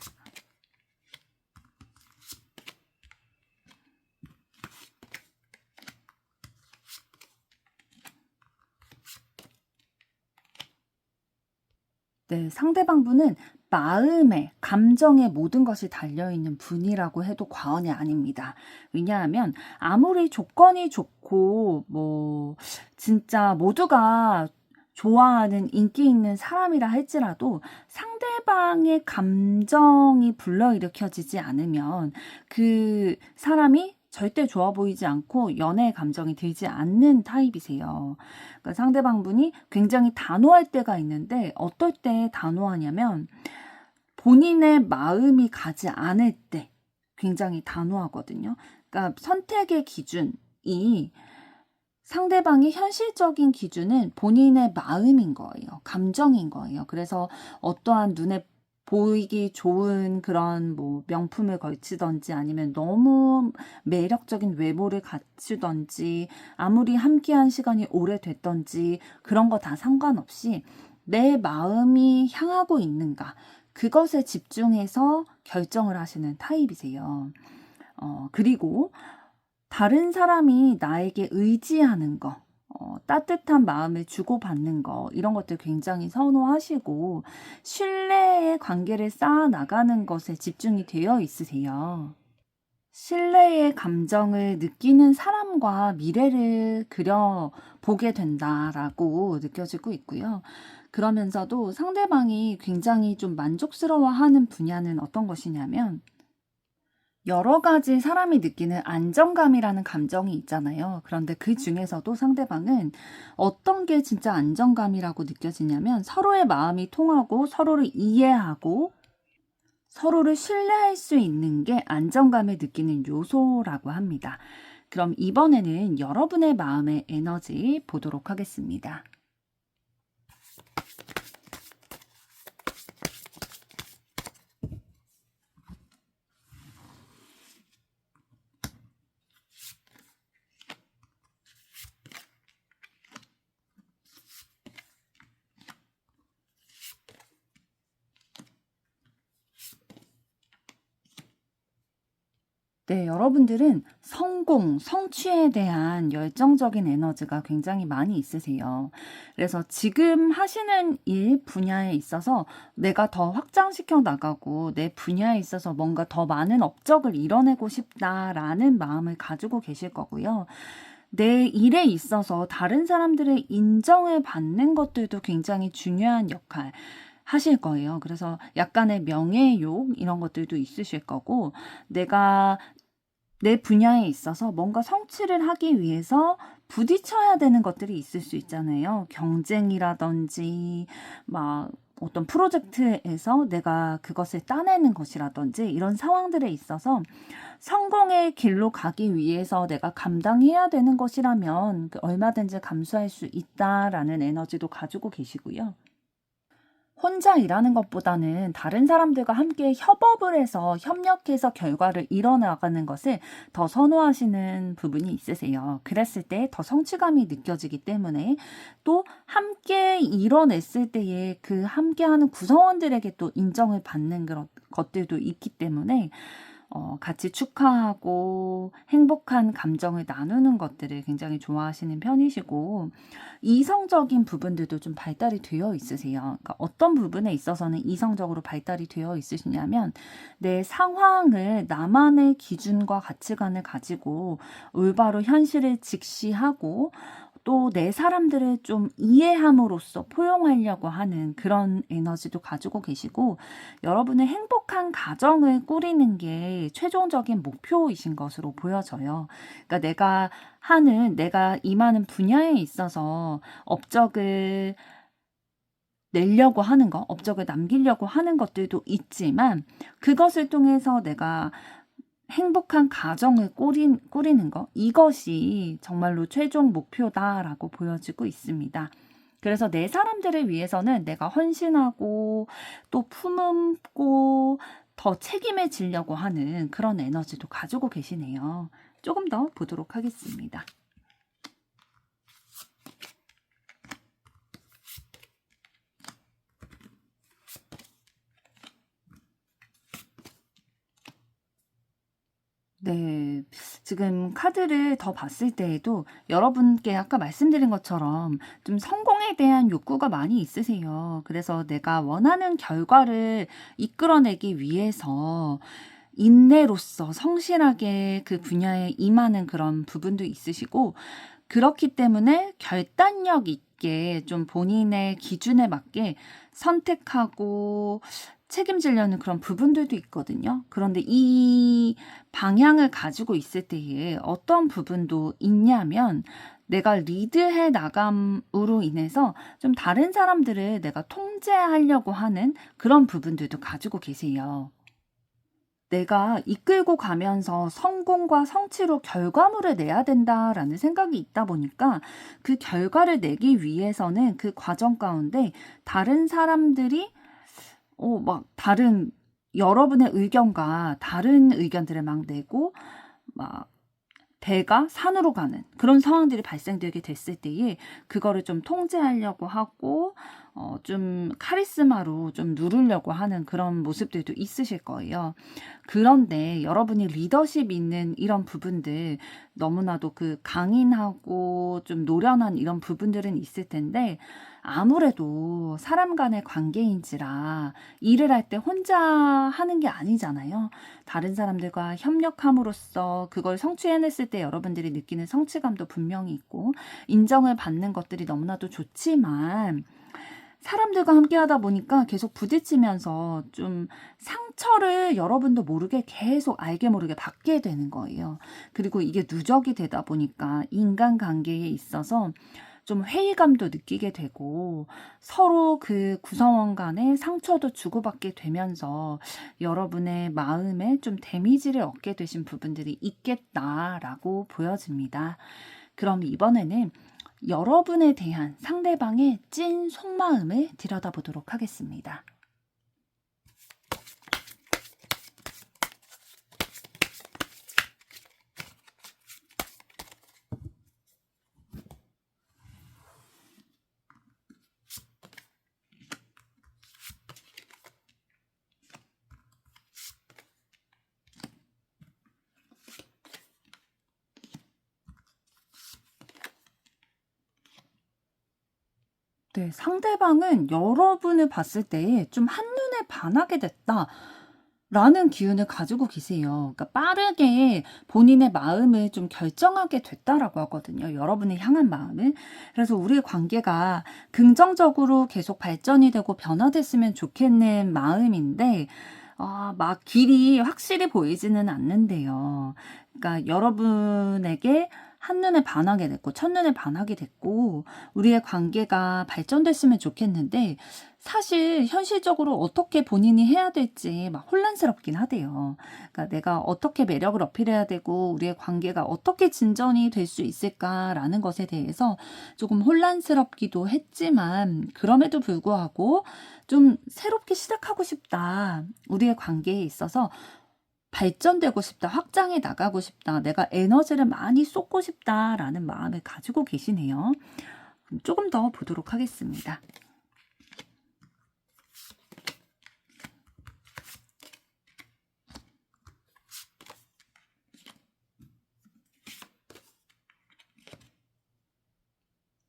네, 상대방 분은 마음에, 감정에 모든 것이 달려있는 분이라고 해도 과언이 아닙니다. 왜냐하면 아무리 조건이 좋고, 진짜 모두가 좋아하는 인기 있는 사람이라 할지라도 상대방의 감정이 불러일으켜지지 않으면 그 사람이 절대 좋아 보이지 않고 연애의 감정이 들지 않는 타입이세요. 그러니까 상대방 분이 굉장히 단호할 때가 있는데, 어떨 때 단호하냐면 본인의 마음이 가지 않을 때 굉장히 단호하거든요. 그러니까 선택의 기준이, 상대방의 현실적인 기준은 본인의 마음인 거예요. 감정인 거예요. 그래서 어떠한 눈에 보이기 좋은 그런 뭐 명품을 걸치든지 아니면 너무 매력적인 외모를 갖추든지 아무리 함께한 시간이 오래됐든지 그런 거 다 상관없이 내 마음이 향하고 있는가 그것에 집중해서 결정을 하시는 타입이세요. 그리고 다른 사람이 나에게 의지하는 거, 따뜻한 마음을 주고받는 거, 이런 것들 굉장히 선호하시고, 신뢰의 관계를 쌓아나가는 것에 집중이 되어 있으세요. 신뢰의 감정을 느끼는 사람과 미래를 그려보게 된다라고 느껴지고 있고요. 그러면서도 상대방이 굉장히 좀 만족스러워하는 분야는 어떤 것이냐면, 여러 가지 사람이 느끼는 안정감이라는 감정이 있잖아요. 그런데 그 중에서도 상대방은 어떤 게 진짜 안정감이라고 느껴지냐면 서로의 마음이 통하고 서로를 이해하고 서로를 신뢰할 수 있는 게 안정감을 느끼는 요소라고 합니다. 그럼 이번에는 여러분의 마음의 에너지 보도록 하겠습니다. 네, 여러분들은 성공, 성취에 대한 열정적인 에너지가 굉장히 많이 있으세요. 그래서 지금 하시는 일 분야에 있어서 내가 더 확장시켜 나가고 내 분야에 있어서 뭔가 더 많은 업적을 이뤄내고 싶다라는 마음을 가지고 계실 거고요. 내 일에 있어서 다른 사람들의 인정을 받는 것들도 굉장히 중요한 역할 하실 거예요. 그래서 약간의 명예욕 이런 것들도 있으실 거고 내가 내 분야에 있어서 뭔가 성취를 하기 위해서 부딪혀야 되는 것들이 있을 수 있잖아요. 경쟁이라든지 막 어떤 프로젝트에서 내가 그것을 따내는 것이라든지 이런 상황들에 있어서 성공의 길로 가기 위해서 내가 감당해야 되는 것이라면 얼마든지 감수할 수 있다라는 에너지도 가지고 계시고요. 혼자 일하는 것보다는 다른 사람들과 함께 협업을 해서 협력해서 결과를 이뤄나가는 것을 더 선호하시는 부분이 있으세요. 그랬을 때 더 성취감이 느껴지기 때문에 또 함께 이뤄냈을 때에 그 함께하는 구성원들에게 또 인정을 받는 그런 것들도 있기 때문에 같이 축하하고 행복한 감정을 나누는 것들을 굉장히 좋아하시는 편이시고 이성적인 부분들도 좀 발달이 되어 있으세요. 그러니까 어떤 부분에 있어서는 이성적으로 발달이 되어 있으시냐면 내 상황을 나만의 기준과 가치관을 가지고 올바로 현실을 직시하고 또 내 사람들을 좀 이해함으로써 포용하려고 하는 그런 에너지도 가지고 계시고 여러분의 행복한 가정을 꾸리는 게 최종적인 목표이신 것으로 보여져요. 그러니까 내가 임하는 분야에 있어서 업적을 내려고 하는 거, 업적을 남기려고 하는 것들도 있지만 그것을 통해서 내가 행복한 가정을 꾸리는 거, 이것이 정말로 최종 목표다라고 보여지고 있습니다. 그래서 내 사람들을 위해서는 내가 헌신하고 또 품고 더 책임을 지려고 하는 그런 에너지도 가지고 계시네요. 조금 더 보도록 하겠습니다. 네. 지금 카드를 더 봤을 때에도 여러분께 아까 말씀드린 것처럼 좀 성공에 대한 욕구가 많이 있으세요. 그래서 내가 원하는 결과를 이끌어내기 위해서 인내로서 성실하게 그 분야에 임하는 그런 부분도 있으시고 그렇기 때문에 결단력 있게 좀 본인의 기준에 맞게 선택하고 책임지려는 그런 부분들도 있거든요. 그런데 이 방향을 가지고 있을 때에 어떤 부분도 있냐면 내가 리드해 나감으로 인해서 좀 다른 사람들을 내가 통제하려고 하는 그런 부분들도 가지고 계세요. 내가 이끌고 가면서 성공과 성취로 결과물을 내야 된다라는 생각이 있다 보니까 그 결과를 내기 위해서는 그 과정 가운데 다른 사람들이 막 다른 여러분의 의견과 다른 의견들을 막 내고 막 배가 산으로 가는 그런 상황들이 발생되게 됐을 때에 그거를 좀 통제하려고 하고 좀 카리스마로 좀 누르려고 하는 그런 모습들도 있으실 거예요. 그런데 여러분이 리더십 있는 이런 부분들 너무나도 그 강인하고 좀 노련한 이런 부분들은 있을 텐데 아무래도 사람 간의 관계인지라 일을 할 때 혼자 하는 게 아니잖아요. 다른 사람들과 협력함으로써 그걸 성취해냈을 때 여러분들이 느끼는 성취감도 분명히 있고 인정을 받는 것들이 너무나도 좋지만 사람들과 함께 하다 보니까 계속 부딪히면서 좀 상처를 여러분도 모르게 계속 알게 모르게 받게 되는 거예요. 그리고 이게 누적이 되다 보니까 인간관계에 있어서 좀 회의감도 느끼게 되고 서로 그 구성원 간에 상처도 주고받게 되면서 여러분의 마음에 좀 데미지를 얻게 되신 부분들이 있겠다라고 보여집니다. 그럼 이번에는 여러분에 대한 상대방의 찐 속마음을 들여다보도록 하겠습니다. 네, 상대방은 여러분을 봤을 때 좀 한눈에 반하게 됐다. 라는 기운을 가지고 계세요. 그러니까 빠르게 본인의 마음을 좀 결정하게 됐다라고 하거든요. 여러분을 향한 마음을. 그래서 우리의 관계가 긍정적으로 계속 발전이 되고 변화됐으면 좋겠는 마음인데, 막 길이 확실히 보이지는 않는데요. 그러니까 여러분에게 한눈에 반하게 됐고, 첫눈에 반하게 됐고, 우리의 관계가 발전됐으면 좋겠는데, 사실 현실적으로 어떻게 본인이 해야 될지 막 혼란스럽긴 하대요. 그러니까 내가 어떻게 매력을 어필해야 되고 우리의 관계가 어떻게 진전이 될 수 있을까라는 것에 대해서 조금 혼란스럽기도 했지만 그럼에도 불구하고 좀 새롭게 시작하고 싶다. 우리의 관계에 있어서 발전되고 싶다, 확장해 나가고 싶다, 내가 에너지를 많이 쏟고 싶다라는 마음을 가지고 계시네요. 조금 더 보도록 하겠습니다.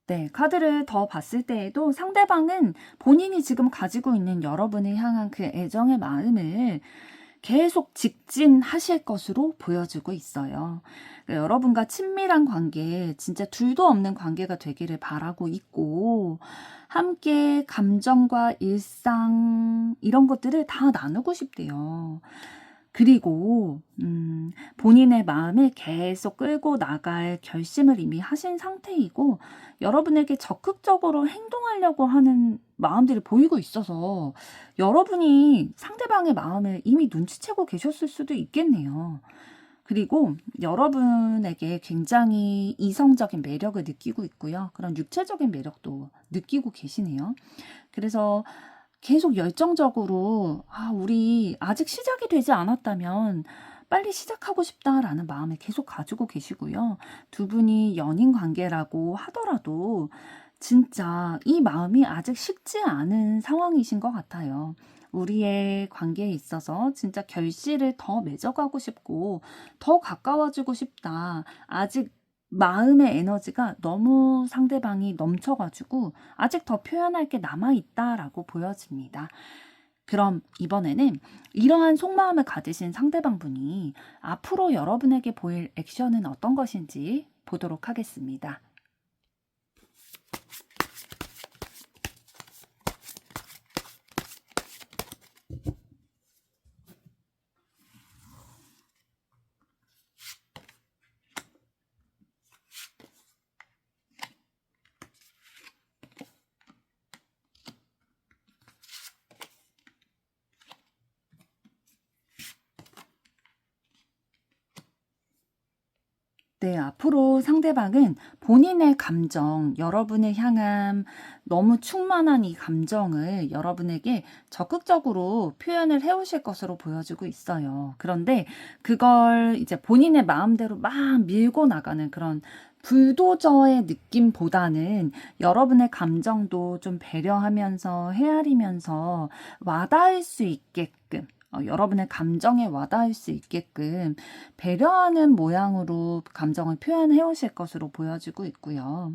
네, 카드를 더 봤을 때에도 상대방은 본인이 지금 가지고 있는 여러분을 향한 그 애정의 마음을 계속 직진하실 것으로 보여지고 있어요. 그러니까 여러분과 친밀한 관계, 진짜 둘도 없는 관계가 되기를 바라고 있고, 함께 감정과 일상, 이런 것들을 다 나누고 싶대요. 그리고 본인의 마음을 계속 끌고 나갈 결심을 이미 하신 상태이고 여러분에게 적극적으로 행동하려고 하는 마음들이 보이고 있어서 여러분이 상대방의 마음을 이미 눈치채고 계셨을 수도 있겠네요. 그리고 여러분에게 굉장히 이성적인 매력을 느끼고 있고요. 그런 육체적인 매력도 느끼고 계시네요. 그래서 계속 열정적으로 우리 아직 시작이 되지 않았다면 빨리 시작하고 싶다라는 마음을 계속 가지고 계시고요. 두 분이 연인 관계라고 하더라도 진짜 이 마음이 아직 식지 않은 상황이신 것 같아요. 우리의 관계에 있어서 진짜 결실을 더 맺어가고 싶고 더 가까워지고 싶다. 아직 마음의 에너지가 너무 상대방이 넘쳐가지고 아직 더 표현할 게 남아있다라고 보여집니다. 그럼 이번에는 이러한 속마음을 가지신 상대방분이 앞으로 여러분에게 보일 액션은 어떤 것인지 보도록 하겠습니다. 네, 앞으로 상대방은 본인의 감정, 여러분을 향한 너무 충만한 이 감정을 여러분에게 적극적으로 표현을 해오실 것으로 보여지고 있어요. 그런데 그걸 이제 본인의 마음대로 막 밀고 나가는 그런 불도저의 느낌보다는 여러분의 감정도 좀 배려하면서 헤아리면서 와닿을 수 있게끔 여러분의 감정에 와닿을 수 있게끔 배려하는 모양으로 감정을 표현해 오실 것으로 보여지고 있고요.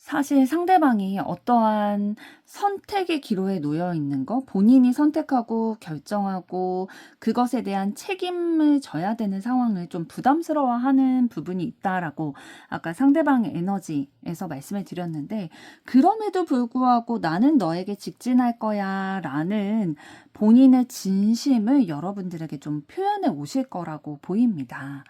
사실 상대방이 어떠한 선택의 기로에 놓여 있는 거, 본인이 선택하고 결정하고 그것에 대한 책임을 져야 되는 상황을 좀 부담스러워하는 부분이 있다라고 아까 상대방의 에너지에서 말씀을 드렸는데, 그럼에도 불구하고 나는 너에게 직진할 거야 라는 본인의 진심을 여러분들에게 좀 표현해 오실 거라고 보입니다.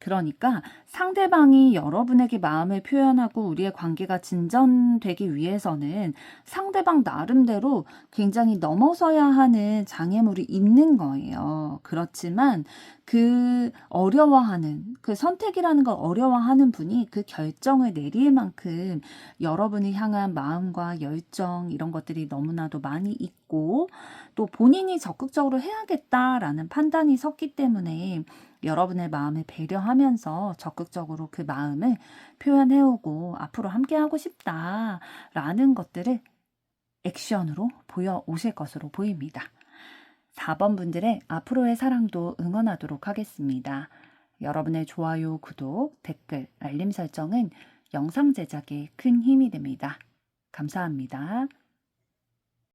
그러니까 상대방이 여러분에게 마음을 표현하고 우리의 관계가 진전되기 위해서는 상대방 나름대로 굉장히 넘어서야 하는 장애물이 있는 거예요. 그렇지만 그 어려워하는, 그 선택이라는 걸 어려워하는 분이 그 결정을 내릴 만큼 여러분을 향한 마음과 열정 이런 것들이 너무나도 많이 있고, 또 본인이 적극적으로 해야겠다라는 판단이 섰기 때문에 여러분의 마음을 배려하면서 적극적으로 그 마음을 표현해오고 앞으로 함께하고 싶다라는 것들을 액션으로 보여오실 것으로 보입니다. 4번 분들의 앞으로의 사랑도 응원하도록 하겠습니다. 여러분의 좋아요, 구독, 댓글, 알림 설정은 영상 제작에 큰 힘이 됩니다. 감사합니다.